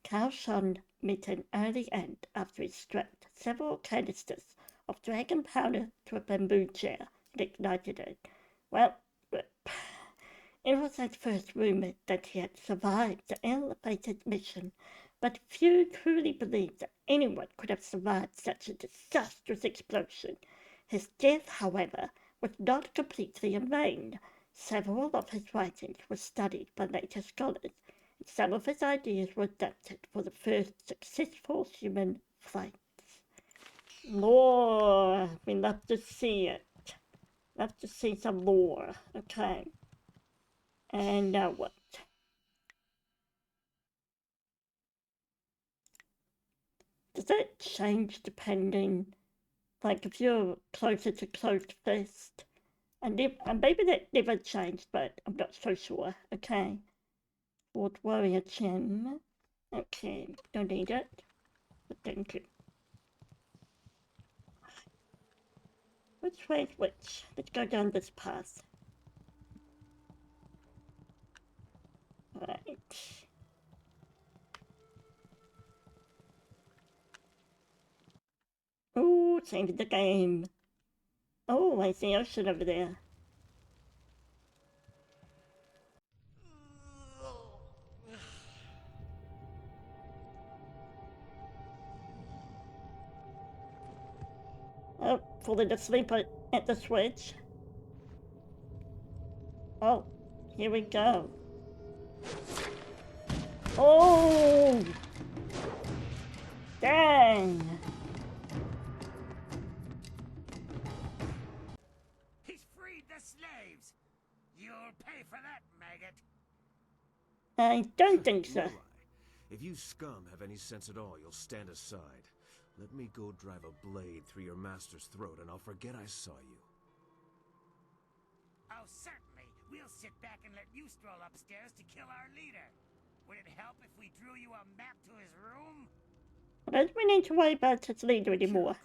Speaker 1: Cao Shan met an early end after he strapped several canisters of dragon powder to a bamboo chair and ignited it. Well, it was at first rumoured that he had survived the ill-fated mission, but few truly believed that anyone could have survived such a disastrous explosion. His death, however, was not completely in vain. Several of his writings were studied by later scholars, and some of his ideas were adapted for the first successful human flights. Lore! We love to see it. Love to see some lore. Okay. And now what? Does it change depending, like if you're closer to closed fist? And maybe that never changed, but I'm not so sure. Okay. Fort Warrior Gem. Okay, don't need it. But thank you. Which way is which? Let's go down this path. Right. Ooh, change the game. Oh, I see ocean over there. Oh, falling asleep at the switch. Oh, here we go. Oh! Dang!
Speaker 17: He's freed the slaves. You'll pay for that, maggot.
Speaker 1: I don't think so.
Speaker 18: If you scum have any sense at all, you'll stand aside. Let me go drive a blade through your master's throat and I'll forget I saw you.
Speaker 17: Oh, certainly. We'll sit back and let you stroll upstairs to kill our leader. Would it help if we drew you a map to his room?
Speaker 1: I don't we need to worry about his leader anymore.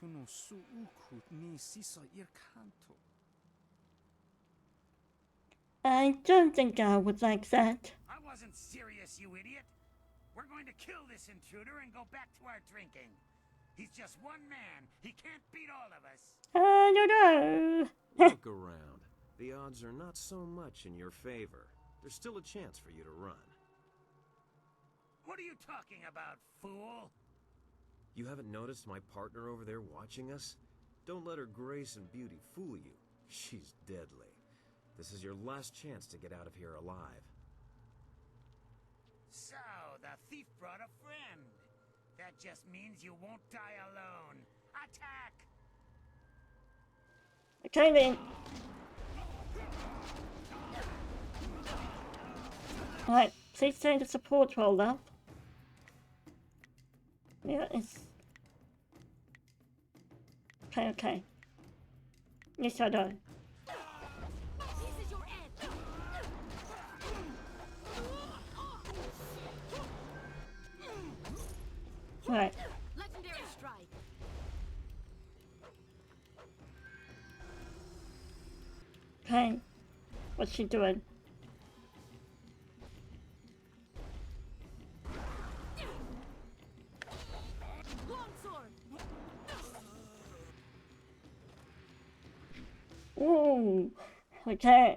Speaker 1: I don't think I would like that.
Speaker 17: I wasn't serious, you idiot. We're going to kill this intruder and go back to our drinking. He's just one man. He can't beat all of us.
Speaker 1: I don't know.
Speaker 18: Look around. The odds are not so much in your favor. There's still a chance for you to run.
Speaker 17: What are you talking about, fool?
Speaker 18: You haven't noticed my partner over there watching us? Don't let her grace and beauty fool you. She's deadly. This is your last chance to get out of here alive.
Speaker 17: So, the thief brought a friend. That just means you won't die alone. Attack!
Speaker 1: Okay then. Alright, please send a support roll up. Yeah, it's... Okay. Yes, I know. Right.
Speaker 6: Legendary strike.
Speaker 1: Okay. What's she doing? Ooh. Okay.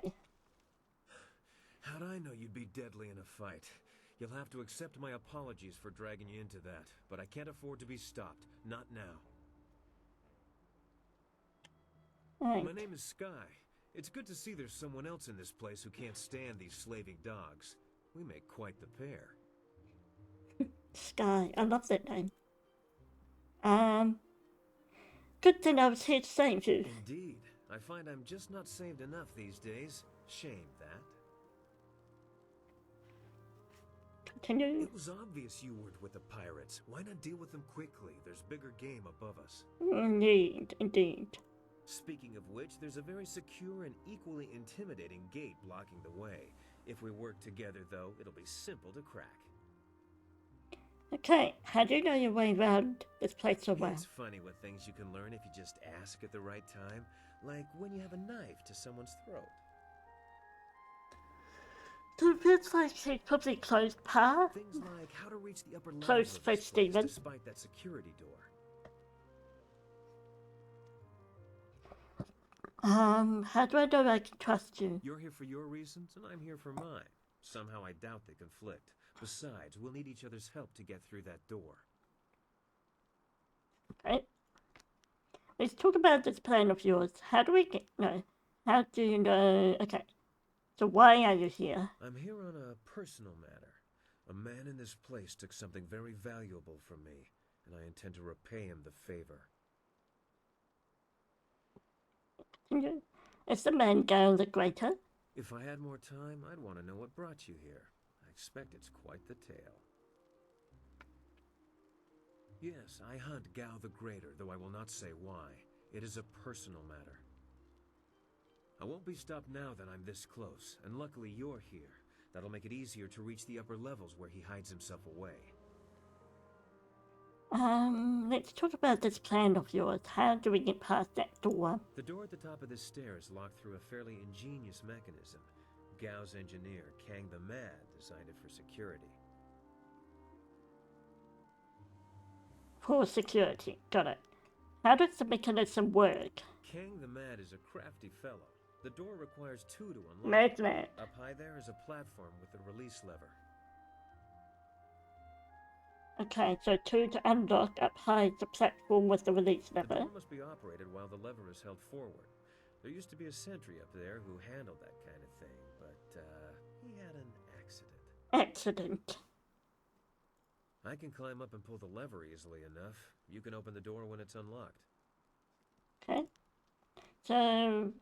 Speaker 18: How'd I know you'd be deadly in a fight? You'll have to accept my apologies for dragging you into that, but I can't afford to be stopped. Not now.
Speaker 1: Right.
Speaker 18: My name is Sky. It's good to see there's someone else in this place who can't stand these slaving dogs. We make quite the pair.
Speaker 1: Sky. I love that name. Good thing I was here to save you.
Speaker 18: Indeed. I find I'm just not saved enough these days. Shame that.
Speaker 1: Continue.
Speaker 18: It was obvious you weren't with the pirates. Why not deal with them quickly? There's bigger game above us.
Speaker 1: Indeed, indeed.
Speaker 18: Speaking of which, there's a very secure and equally intimidating gate blocking the way. If we work together, though, it'll be simple to crack.
Speaker 1: Okay, how do you know your way around this place so well?
Speaker 18: It's funny what things you can learn if you just ask at the right time. Like when you have a knife to someone's throat.
Speaker 1: So it feels like she's probably closed path.
Speaker 18: Things like how to reach the upper levels
Speaker 1: Close
Speaker 18: of
Speaker 1: for
Speaker 18: this place
Speaker 1: Steven.
Speaker 18: despite that security door.
Speaker 1: How do I know I can trust you?
Speaker 18: You're here for your reasons, and I'm here for mine. Somehow I doubt they conflict. Besides, we'll need each other's help to get through that door.
Speaker 1: Okay. Let's talk about this plan of yours. How do we get... No. How do you know... Okay. So why are you here?
Speaker 18: I'm here on a personal matter. A man in this place took something very valuable from me, and I intend to repay him the favor.
Speaker 1: Is the man Gale the Greater?
Speaker 18: If I had more time, I'd want to know what brought you here. I expect it's quite the tale. Yes, I hunt Gao the Greater, though I will not say why. It is a personal matter. I won't be stopped now that I'm this close, and luckily you're here. That'll make it easier to reach the upper levels where he hides himself away.
Speaker 1: Let's talk about this plan of yours. How do we get past that door?
Speaker 18: The door at the top of this stair is locked through a fairly ingenious mechanism. Gao's engineer, Kang the Mad, designed it for security.
Speaker 1: For security. Got it. How does the mechanism work?
Speaker 18: Kang the Mad is a crafty fellow. The door requires two to unlock.
Speaker 1: Mad.
Speaker 18: Up high there is a platform with a release lever.
Speaker 1: Okay, so 2 to unlock. Up high is the platform with the release
Speaker 18: The
Speaker 1: lever.
Speaker 18: door must be operated while the lever is held forward. There used to be a sentry up there who handled that kind of thing, but he had an accident.
Speaker 1: Accident.
Speaker 18: I can climb up and pull the lever easily enough. You can open the door when it's unlocked.
Speaker 1: Okay. So,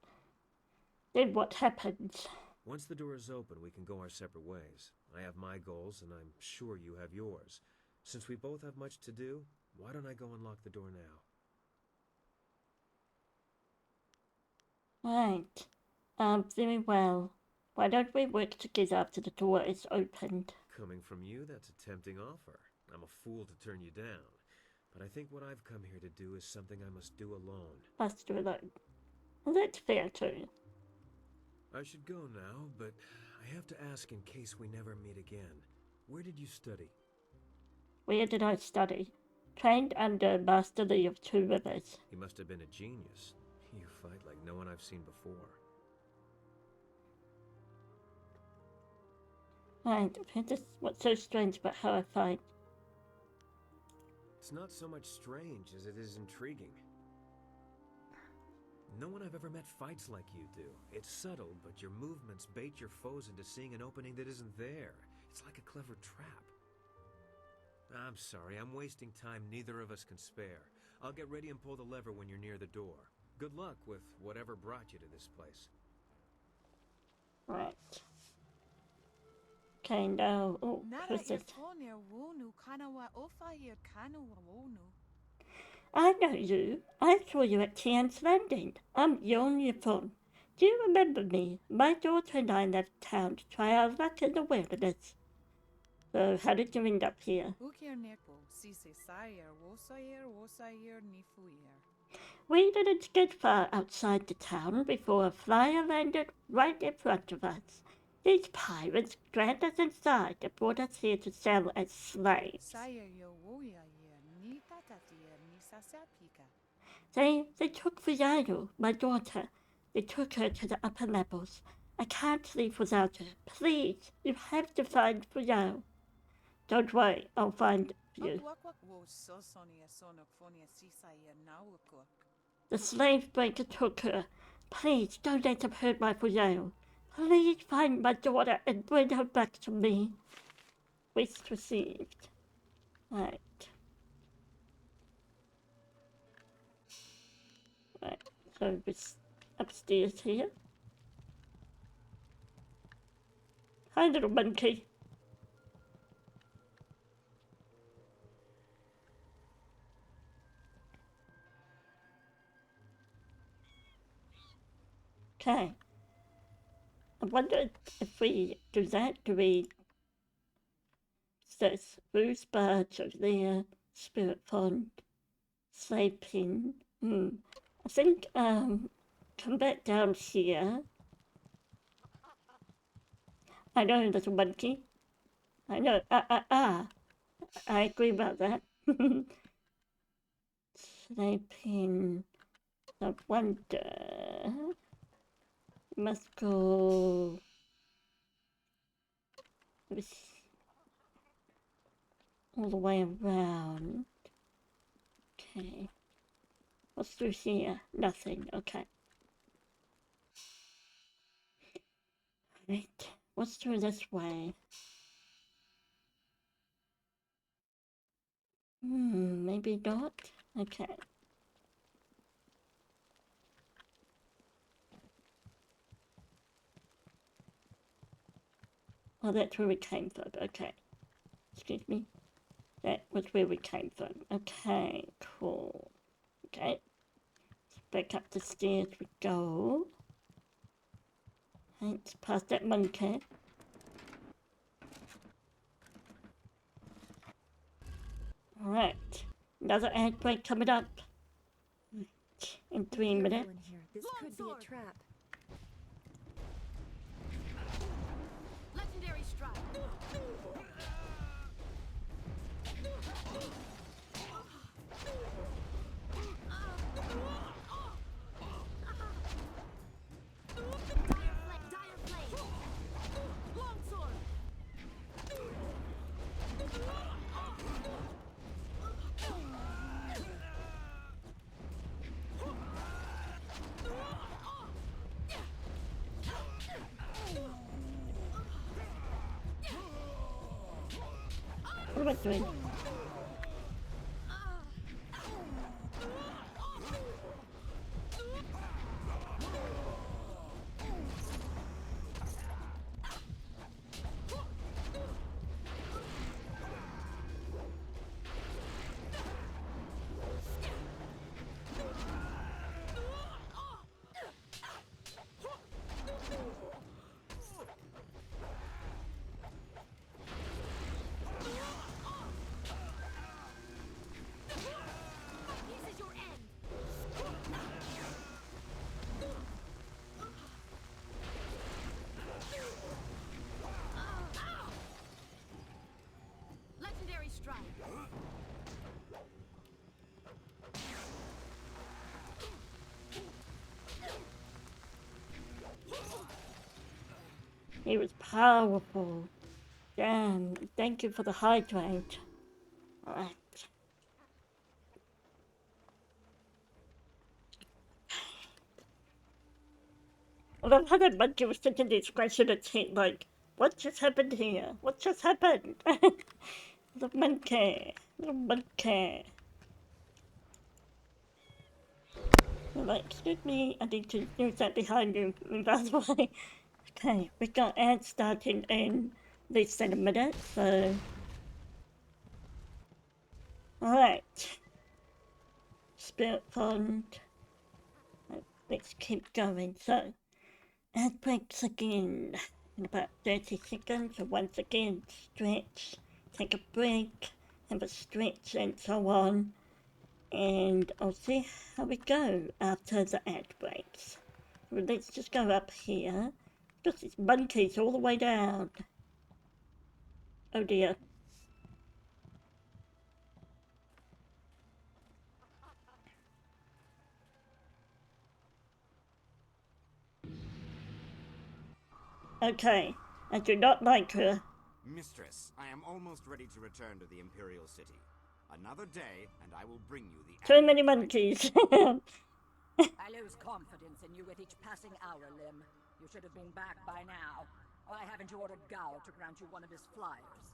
Speaker 1: then what happens?
Speaker 18: Once the door is open, we can go our separate ways. I have my goals, and I'm sure you have yours. Since we both have much to do, why don't I go unlock the door now?
Speaker 1: Right. Very well. Why don't we work together after the door is opened?
Speaker 18: Coming from you, that's a tempting offer. I'm a fool to turn you down. But I think what I've come here to do is something I must do alone.
Speaker 1: Must do alone. Well, that's fair too.
Speaker 18: I should go now, but I have to ask in case we never meet again. Where did you study?
Speaker 1: Where did I study? Trained under Master Lee of Two Rivers.
Speaker 18: He must have been a genius. You fight like no one I've seen before.
Speaker 1: Right, this is what's so strange about how I fight.
Speaker 18: It's not so much strange as it is intriguing. No one I've ever met fights like you do. It's subtle, but your movements bait your foes into seeing an opening that isn't there. It's like a clever trap. I'm sorry, I'm wasting time neither of us can spare. I'll get ready and pull the lever when you're near the door. Good luck with whatever brought you to this place.
Speaker 1: Right. Okay, now... Oh, who's this? I know you. I saw you at Tien's Landing. I'm Yon Yifun. Do you remember me? My daughter and I left town to try our luck in the wilderness. So, how did you end up here? We didn't get far outside the town before a flyer landed right in front of us. These pirates dragged us inside and brought us here to sell as slaves. They took Viayo, my daughter. They took her to the upper levels. I can't leave without her. Please, you have to find Fuyao. Don't worry, I'll find you. The slave breaker took her. Please, don't let him hurt my Fuyao. Please find my daughter and bring her back to me. Request received. Right. Right, so it's upstairs here. Hi, little monkey. Okay. I wonder if we do that, do we... Says Bruce Barge over there, Spirit Font, Slave Pin. I think, come back down here. I know, little monkey. I know, I agree about that. Slave Pin. I wonder... Must go... all the way around. Okay. What's through here? Nothing. Okay. Right. What's through this way? Maybe not. Okay. Oh, that's where we came from. Okay. Excuse me. That was where we came from. Okay, cool. Okay. Back up the stairs we go. Let's past that monkey. Alright. Another ad break coming up. In 3 minutes.
Speaker 5: This could be a trap.
Speaker 6: Legendary strike.
Speaker 1: What am I doing?
Speaker 6: Legendary strike.
Speaker 1: He was powerful. Damn, thank you for the hydrate. Alright. I love how that monkey was thinking these questions at him, like, what just happened here? What just happened? The monkey. The monkey. Like, excuse me, I need to use that behind you, by the way. Okay, we got ads starting in less than a minute, so... Alright. Spirit Font. Let's keep going. So, ad breaks again in about 30 seconds. So once again, stretch, take a break, have a stretch, and so on. And I'll see how we go after the ad breaks. Well, let's just go up here. Just these monkeys all the way down. Oh dear. Okay, I do not like her.
Speaker 19: Mistress, I am almost ready to return to the Imperial City. Another day, and I will bring you the...
Speaker 1: Too many monkeys.
Speaker 20: I lose confidence in you with each passing hour, Lim. You should have been back by now. Why haven't you ordered Gao to grant you one of his flyers?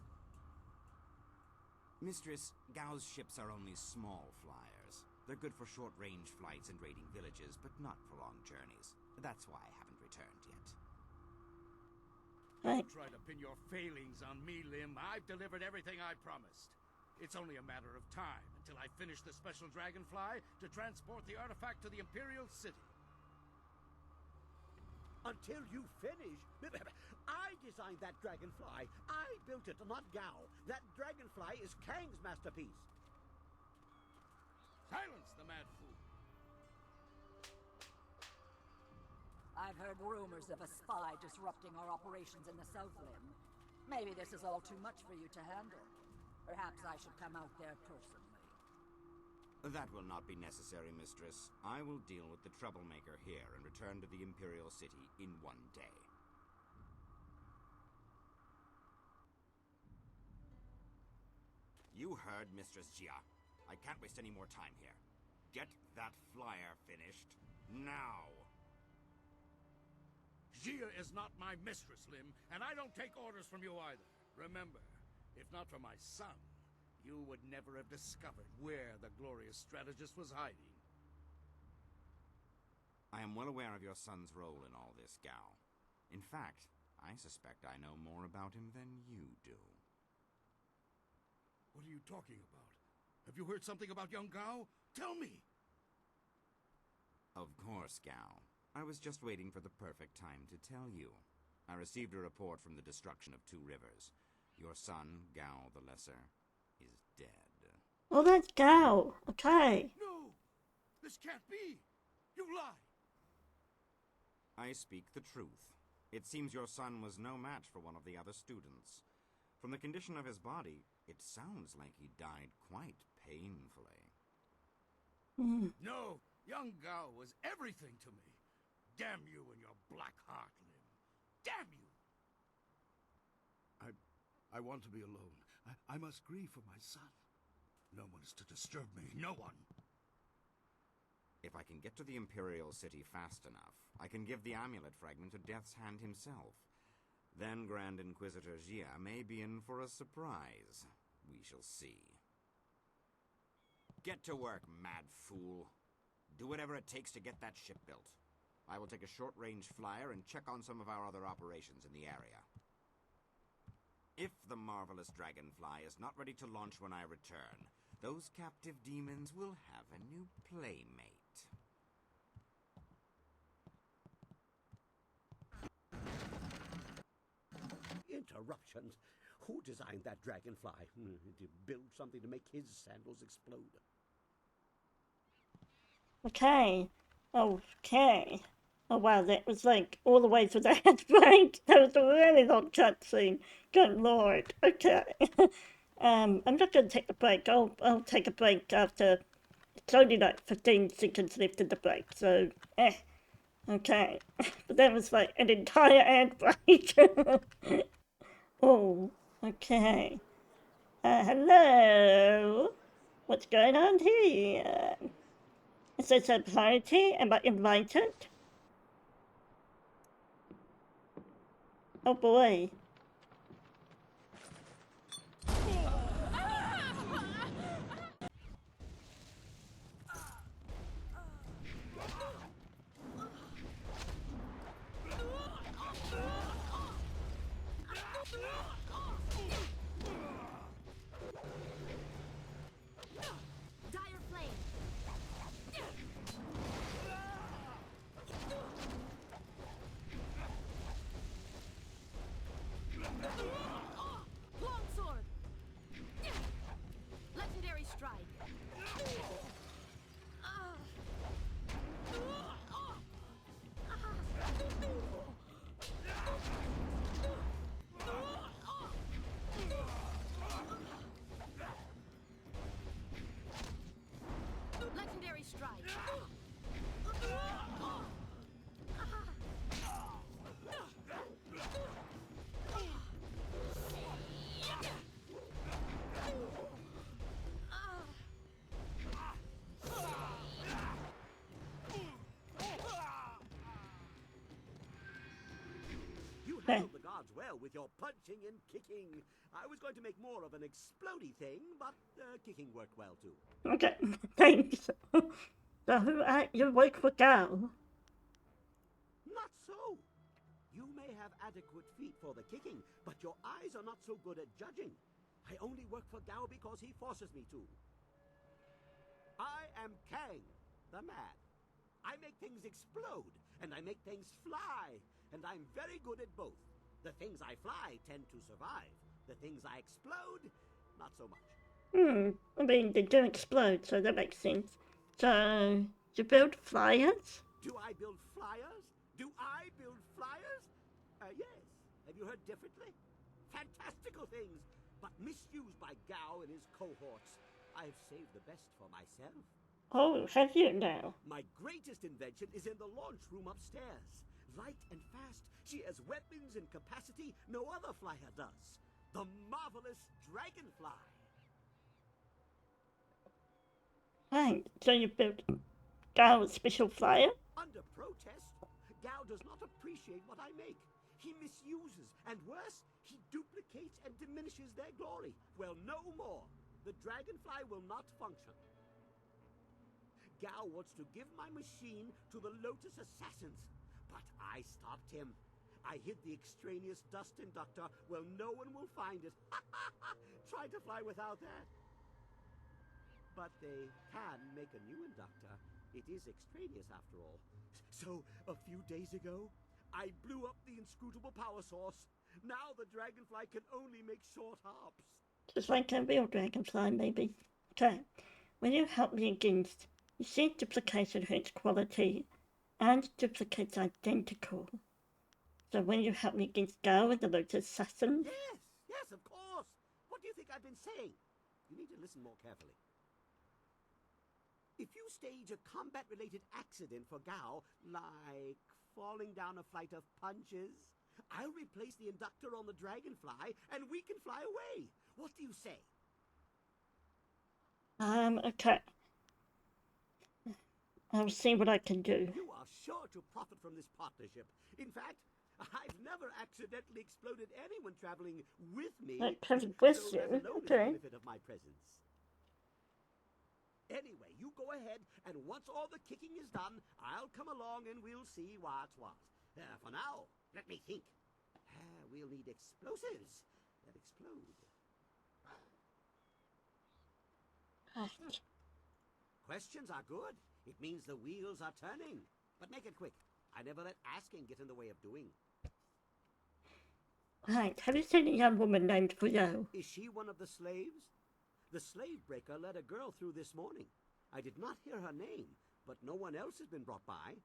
Speaker 19: Mistress, Gao's ships are only small flyers. They're good for short-range flights and raiding villages, but not for long journeys. That's why I haven't returned yet.
Speaker 17: Don't try to pin your failings on me, Lim. I've delivered everything I promised. It's only a matter of time until I finish the special dragonfly to transport the artifact to the Imperial City.
Speaker 21: Until you finish? I designed that dragonfly. I built it, not Gao. That dragonfly is Kang's masterpiece.
Speaker 17: Silence the mad fool.
Speaker 20: I've heard rumors of a spy disrupting our operations in the South Lim. Maybe this is all too much for you to handle. Perhaps I should come out there personally.
Speaker 19: That will not be necessary, Mistress. I will deal with the troublemaker here and return to the Imperial City in one day. You heard Mistress Jia. I can't waste any more time here. Get that flyer finished now.
Speaker 17: Jia is not my mistress, Lim, and I don't take orders from you either. Remember, if not for my son, you would never have discovered where the glorious strategist was hiding.
Speaker 19: I am well aware of your son's role in all this, Gao. In fact, I suspect I know more about him than you do.
Speaker 17: What are you talking about? Have you heard something about young Gao? Tell me!
Speaker 19: Of course, Gao. I was just waiting for the perfect time to tell you. I received a report from the destruction of 2 rivers. Your son, Gao the Lesser, is dead.
Speaker 1: Oh, that's Gao. Okay.
Speaker 17: No! This can't be! You lie!
Speaker 19: I speak the truth. It seems your son was no match for one of the other students. From the condition of his body, it sounds like he died quite painfully.
Speaker 17: No! Young Gao was everything to me. Damn you and your black heart, Lim. Damn you! I want to be alone. I must grieve for my son. No one is to disturb me. No one.
Speaker 19: If I can get to the Imperial City fast enough, I can give the amulet fragment to Death's Hand himself. Then Grand Inquisitor Jia may be in for a surprise. We shall see. Get to work, mad fool. Do whatever it takes to get that ship built. I will take a short-range flyer and check on some of our other operations in the area. If the marvelous dragonfly is not ready to launch when I return, those captive demons will have a new playmate.
Speaker 21: Interruptions? Who designed that dragonfly? To build something to make his sandals explode.
Speaker 1: Okay. Okay. Oh wow, that was like all the way through the head break. That was a really long cutscene. Good lord. Okay. I'm not gonna take the break. I'll take a break after. It's only like 15 seconds left in the break, so okay. But that was like an entire ad break. Oh, okay. Hello. What's going on here? Is this a party? Am I invited? Oh boy.
Speaker 5: Dire flame.
Speaker 21: handled the guards well with your punching and kicking. I was going to make more of an explodey thing, but kicking worked well too.
Speaker 1: Okay, thanks. So, you work for Gao?
Speaker 21: Not so. You may have adequate feet for the kicking, but your eyes are not so good at judging. I only work for Gao because he forces me to. I am Kang, the man. I make things explode, and I make things fly, and I'm very good at both. The things I fly tend to survive. The things I explode, not so much.
Speaker 1: I mean, they do explode, so that makes sense. So, you build flyers?
Speaker 21: Do I build flyers? Do I build flyers? Yes. Have you heard differently? Fantastical things, but misused by Gao and his cohorts. I've saved the best for myself.
Speaker 1: Oh, have you now?
Speaker 21: My greatest invention is in the launch room upstairs. Light and fast, she has weapons and capacity no other flyer does. The marvelous dragonfly.
Speaker 1: Right, so you built Gao's special flyer?
Speaker 21: Under protest, Gao does not appreciate what I make. He misuses, and worse, he duplicates and diminishes their glory. Well, no more. The dragonfly will not function. Gao wants to give my machine to the Lotus Assassins, but I stopped him. I hid the extraneous dust inductor. Well, no one will find it. Try to fly without that. But they can make a new inductor. It is extraneous after all. So, a few days ago, I blew up the inscrutable power source. Now the dragonfly can only make short hops.
Speaker 1: Just like a real dragonfly, maybe. Okay, will you help me against... You said duplication hurts quality, and duplicate's identical. So will you help me against Gao and the Lotus Assassins?
Speaker 21: Yes, of course. What do you think I've been saying? You need to listen more carefully. If you stage a combat-related accident for Gao, like falling down a flight of punches, I'll replace the inductor on the dragonfly, and we can fly away. What do you say?
Speaker 1: Okay. I'll see what I can do.
Speaker 21: You are sure to profit from this partnership. In fact, I've never accidentally exploded anyone traveling with me.
Speaker 1: Traveling with
Speaker 21: so
Speaker 1: you?
Speaker 21: there's alone
Speaker 1: Okay.
Speaker 21: the benefit of my presence. Anyway, you go ahead, and once all the kicking is done, I'll come along and we'll see what's what. For now, let me think. We'll need explosives that explode. Questions are good. It means the wheels are turning. But make it quick. I never let asking get in the way of doing.
Speaker 1: Right, have you seen a young woman named Fuyao?
Speaker 21: Is she one of the slaves? The slave breaker let a girl through this morning. I did not hear her name, but no one else has been brought by.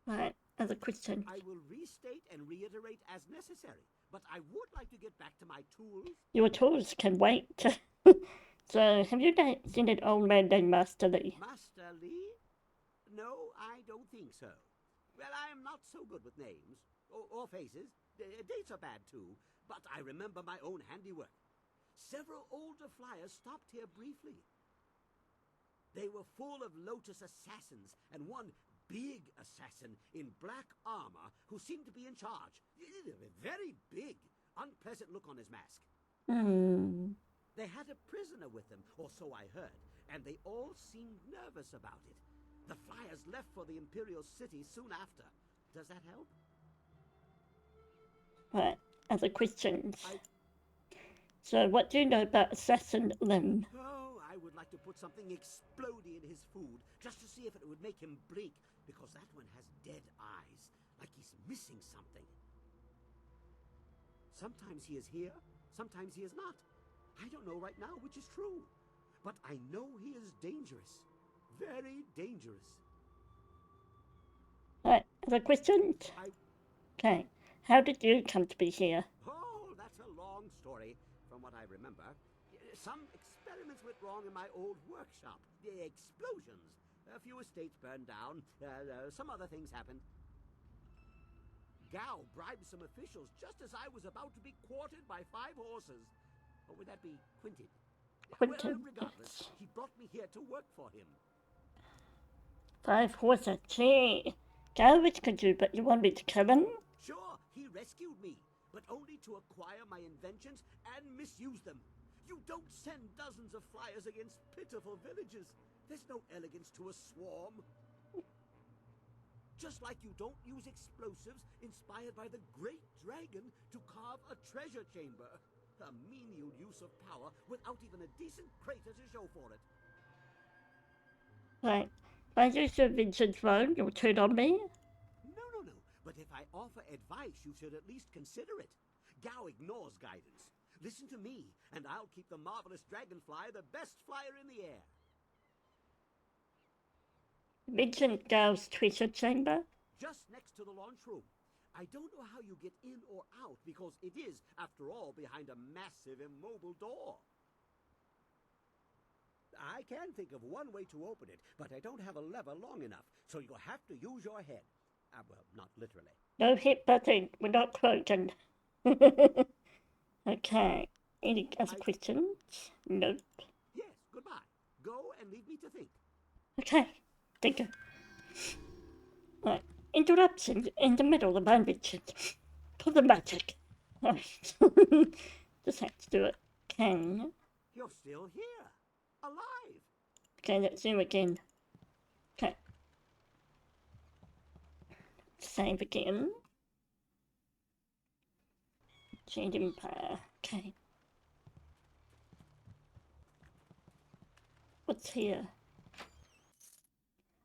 Speaker 1: Right, other question.
Speaker 21: I will restate and reiterate as necessary, but I would like to get back to my tools.
Speaker 1: Your tools can wait. So, have you seen an old man named Master Lee?
Speaker 21: Master Lee? No, I don't think so. Well, I am not so good with names. Or faces. Dates are bad too, but I remember my own handiwork. Several older flyers stopped here briefly. They were full of Lotus assassins, and one big assassin in black armor who seemed to be in charge. Very big, unpleasant look on his mask. They had a prisoner with them, or so I heard, and they all seemed nervous about it. The flyers left for the Imperial City soon after. Does that help?
Speaker 1: Right, other questions. So, what do you know about Assassin Lim?
Speaker 21: Oh, I would like to put something explodey in his food, just to see if it would make him blink, because that one has dead eyes, like he's missing something. Sometimes he is here, sometimes he is not. I don't know right now which is true, but I know he is dangerous. Very dangerous.
Speaker 1: Right, other questions? Okay, how did you come to be here?
Speaker 21: Oh, that's a long story, from what I remember. Some experiments went wrong in my old workshop. The explosions. A few estates burned down. Some other things happened. Gao bribed some officials just as I was about to be quartered by 5 horses. Or would that be Quintin?
Speaker 1: Quintin,
Speaker 21: Well, regardless, he brought me here to work for him.
Speaker 1: 5 horses, gee. Garbage could do, but you want me to come in?
Speaker 21: Sure, he rescued me, but only to acquire my inventions and misuse them. You don't send dozens of flyers against pitiful villages. There's no elegance to a swarm. Just like you don't use explosives inspired by the great dragon to carve a treasure chamber. A menial use of power without even a decent crater to show for it.
Speaker 1: Right. If I use the Vincent phone, you'll turn on me?
Speaker 21: No. But if I offer advice, you should at least consider it. Gao ignores guidance. Listen to me, and I'll keep the marvelous dragonfly the best flyer in the air.
Speaker 1: Vincent Gao's treasure chamber?
Speaker 21: Just next to the launch room. I don't know how you get in or out because it is, after all, behind a massive immobile door. I can think of one way to open it, but I don't have a lever long enough, so you'll have to use your head. Well, not literally.
Speaker 1: No hit button. We're not quoting. Okay. Any other questions? Nope.
Speaker 21: Yes, goodbye. Go and leave me to think.
Speaker 1: Okay. Thank you. Right. Interruption in the middle of ambitions. Problematic. Right. Just have to do it. Can.
Speaker 21: You're still here. Alive.
Speaker 1: Okay, let's zoom again. Okay. Save again. Jade Empire. Okay. What's here?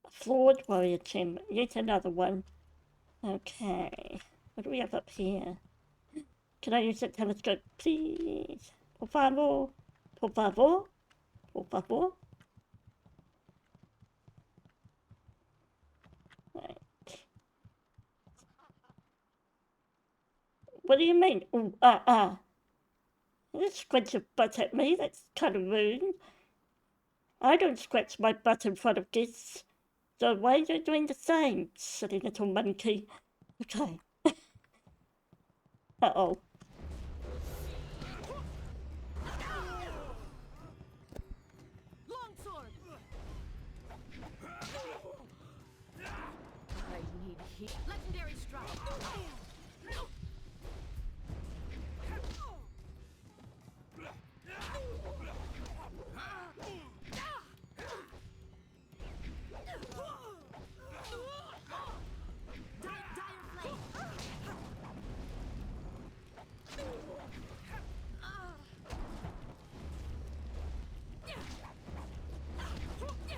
Speaker 1: A flawed warrior chamber. Yet another one. Okay. What do we have up here? Can I use that telescope, please? Por favor. Por favor. Por favor. Right. What do you mean? Ooh, You scratch your butt at me, that's kind of rude. I don't scratch my butt in front of guests. So why are you doing the same, silly little monkey? Okay. Uh-oh.
Speaker 6: Longsword! I need heat. Legendary strike.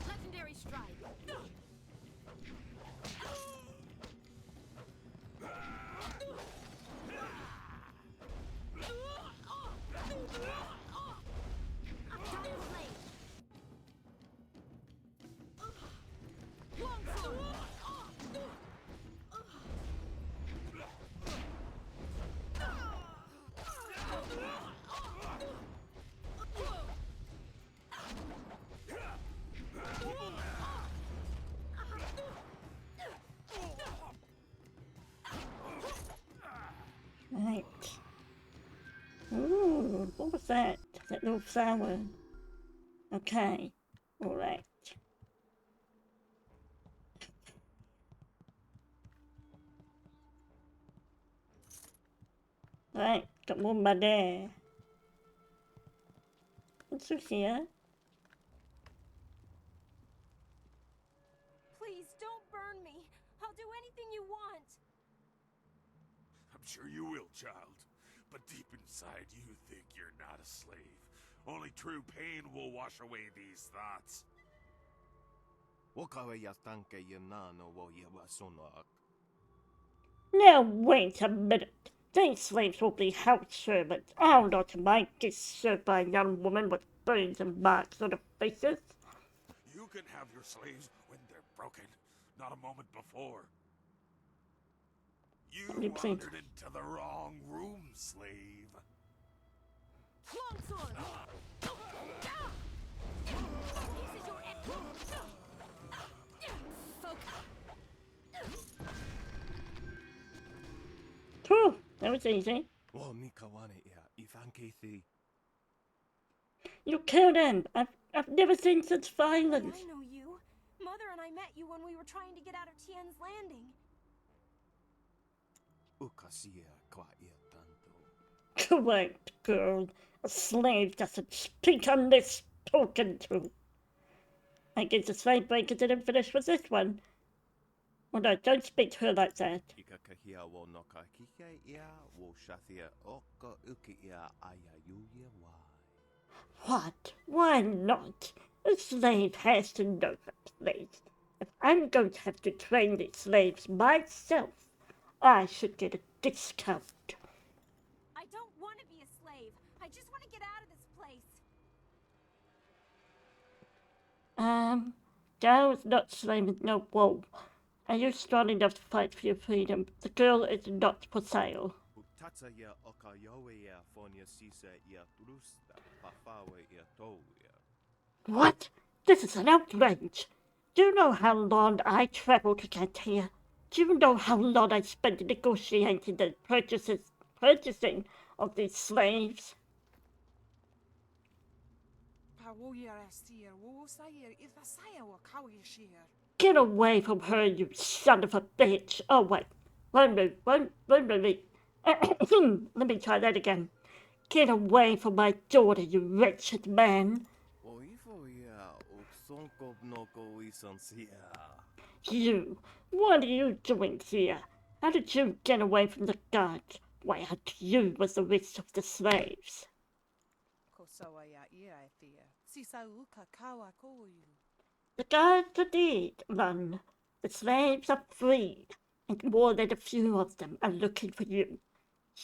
Speaker 6: Legendary strike.
Speaker 1: Right. Ooh, what was that? That little flower. Okay. Alright. Right, got more mud there. What's through here?
Speaker 7: Please don't burn me. I'll do anything you want.
Speaker 22: I'm sure you will, child. But deep inside, you think you're not a slave. Only true pain will wash away these thoughts.
Speaker 1: Now wait a minute. These slaves will be house servants. I'll not mind get served by a young woman with burns and marks on their faces.
Speaker 22: You can have your slaves when they're broken, not a moment before. You wandered into the wrong room, slave.
Speaker 7: Longsword!
Speaker 1: Phew, that was easy. You killed him. I've never seen such violence.
Speaker 7: I know you. Mother and I met you when we were trying to get out of Tien's Landing.
Speaker 1: Correct, girl. A slave doesn't speak unless spoken to. I guess the slave breaker didn't finish with this one. Well, no, don't speak to her like that. What? Why not? A slave has to know her place. If I'm going to have to train these slaves myself, I should get a discount.
Speaker 7: I don't want to be a slave. I just want to get out of this place.
Speaker 1: Dao is not slaving no wool. Are you strong enough to fight for your freedom? The girl is not for sale. What? This is an outrage. Do you know how long I traveled to get here? Do you know how long I spent negotiating the purchasing of these slaves? Get away from her, you son of a bitch! Oh, wait. One minute. Let me try that again. Get away from my daughter, you wretched man! You! What are you doing here? How did you get away from the guards? Why, aren't you with the rest of the slaves? The guards are dead, Run. The slaves are free, and more than a few of them are looking for you.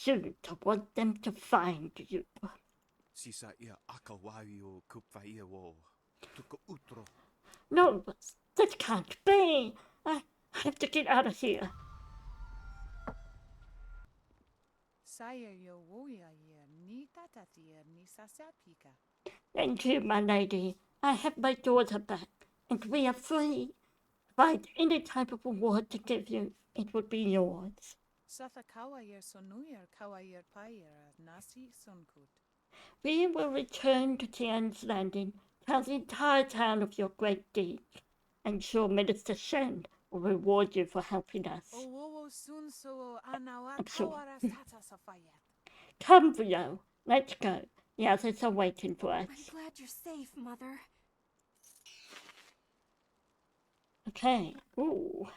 Speaker 1: You don't want them to find you. No, that can't be. I have to get out of here. Thank you, my lady. I have my daughter back, and we are free. If I had any type of reward to give you, it would be yours. We will return to Tien's Landing, tell the entire town of your great deeds. I'm sure Minister Sheng will reward you for helping us. I'm sure. Come, Rio. Let's go. The others are waiting for us.
Speaker 7: I'm glad you're safe, Mother.
Speaker 1: Okay. Ooh.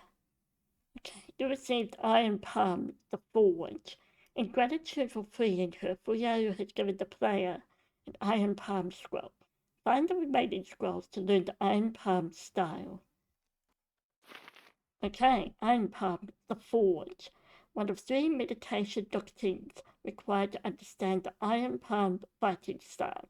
Speaker 1: Okay. You received Iron Palm, the Forge. In gratitude for freeing her, Fuyao has given the player an Iron Palm scroll. Find the remaining scrolls to learn the Iron Palm style. Okay, Iron Palm, the Forge. One of 3 meditation doctrines required to understand the Iron Palm fighting style.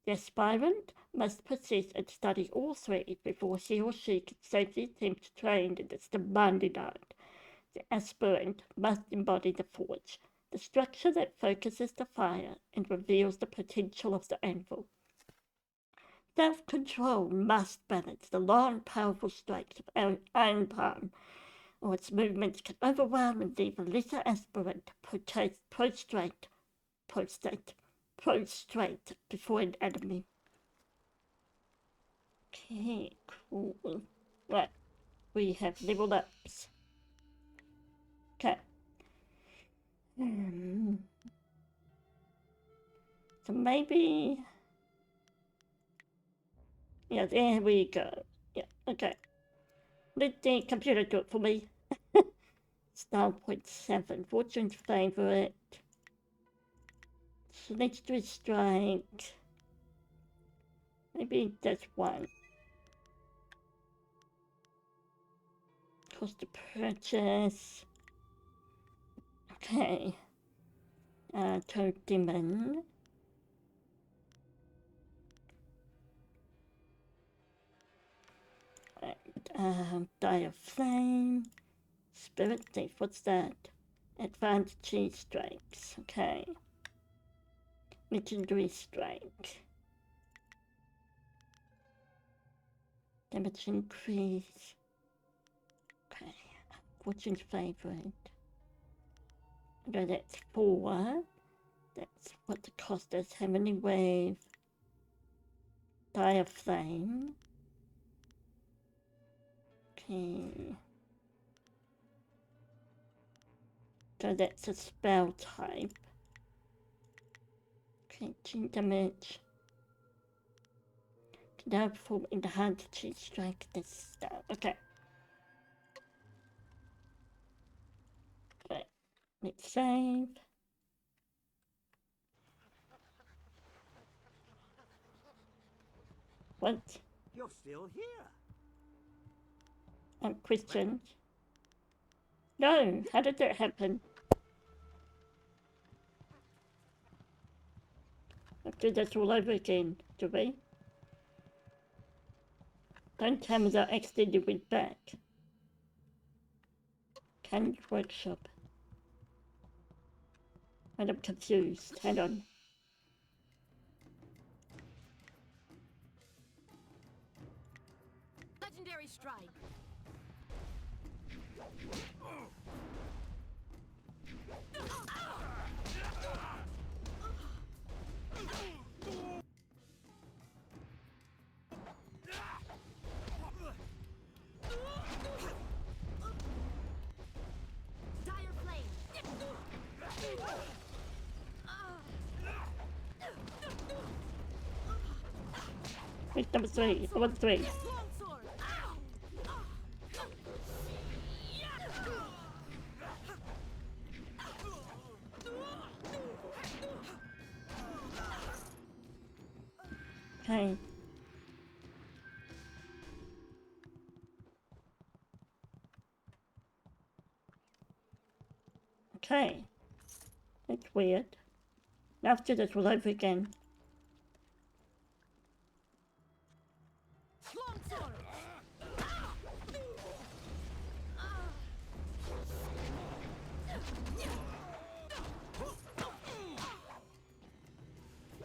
Speaker 1: The aspirant must persist and study all 3 before he or she can safely attempt to train in this demanding art. The aspirant must embody the forge, the structure that focuses the fire and reveals the potential of the anvil. Self-control must balance the long, powerful strikes of Iron Palm, or its movements can overwhelm and leave a lesser aspirant prostrate before an enemy. Okay, cool. Right, we have level ups. Okay. So maybe... Yeah, there we go. Yeah, okay. Let the computer do it for me. Star 0.7, Fortune's favorite. So let's do a strike. Maybe that's 1. Cost of purchase. Okay. Toad Demon. Dire Flame. Spirit Thief, what's that? Advanced Cheese Strikes, okay. Legendary Strike. Damage increase. Okay. Fortune's favorite. Okay, that's 4. That's what the cost is. Heavenly Wave. Dire Flame. Okay. So that's a spell type. Creating damage. Can now perform enhanced to strike this star. Okay. Right. Let's save. What?
Speaker 21: You're still here.
Speaker 1: Questions? No, how did that happen? I'll do this all over again, do we? Don't tell me that I accidentally went back. Can't workshop. And I'm confused. Hang on.
Speaker 6: Legendary strike.
Speaker 7: Dire flame.
Speaker 1: Wait, number 3. I want 3. Okay. Okay. That's weird. Now let's do this all over again.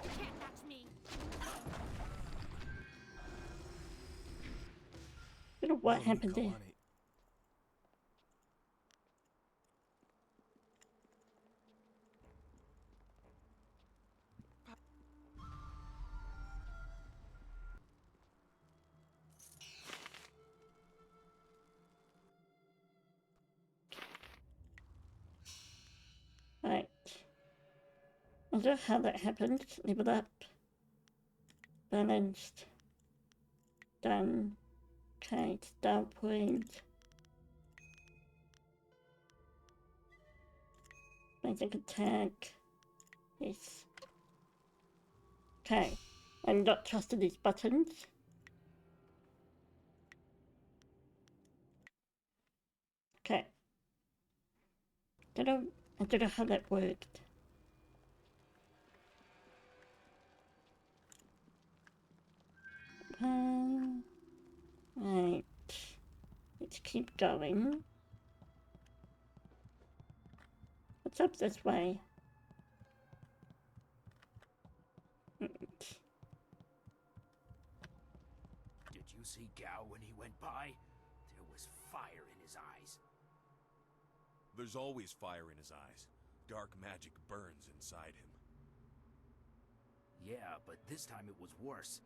Speaker 7: Can't touch me.
Speaker 1: I don't know what happened there. Right. I don't know how that happened. Leave it up. Balanced. Done. Okay, start point. Basic attack. Yes. Okay. I'm not trusting these buttons. Okay. I don't know how that worked. Right. Let's keep going. What's up this way?
Speaker 3: Did you see Gao when he went by? There was fire in his eyes.
Speaker 8: There's always fire in his eyes. Dark magic burns inside him.
Speaker 3: Yeah, but this time it was worse.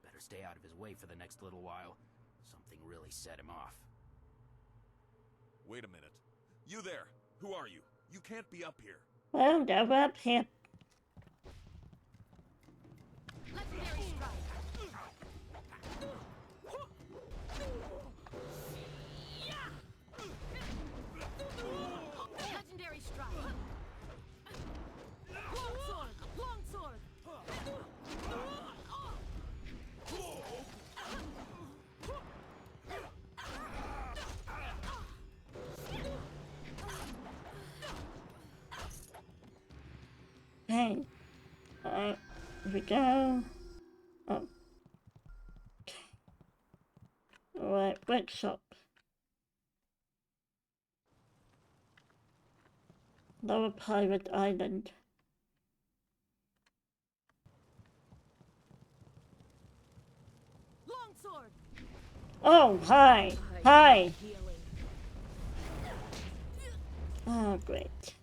Speaker 3: Better stay out of his way for the next little while. Something really set him off.
Speaker 8: Wait a minute. You there! Who are you? You can't be up here.
Speaker 1: Well, now we're up here.
Speaker 7: Legendary strike. Legendary strike. Longsword. Longsword.
Speaker 1: Okay. Alright, here we go. Oh. Okay. Alright, workshop. Lower Pirate Island.
Speaker 7: Longsword.
Speaker 1: Oh, hi! Hi! Oh, great.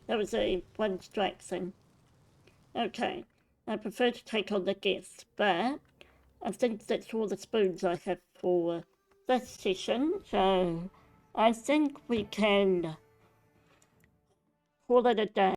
Speaker 1: That was a one strike thing. Okay. I prefer to take on the guests, but I think that's all the spoons I have for this session, so I think we can call it a day.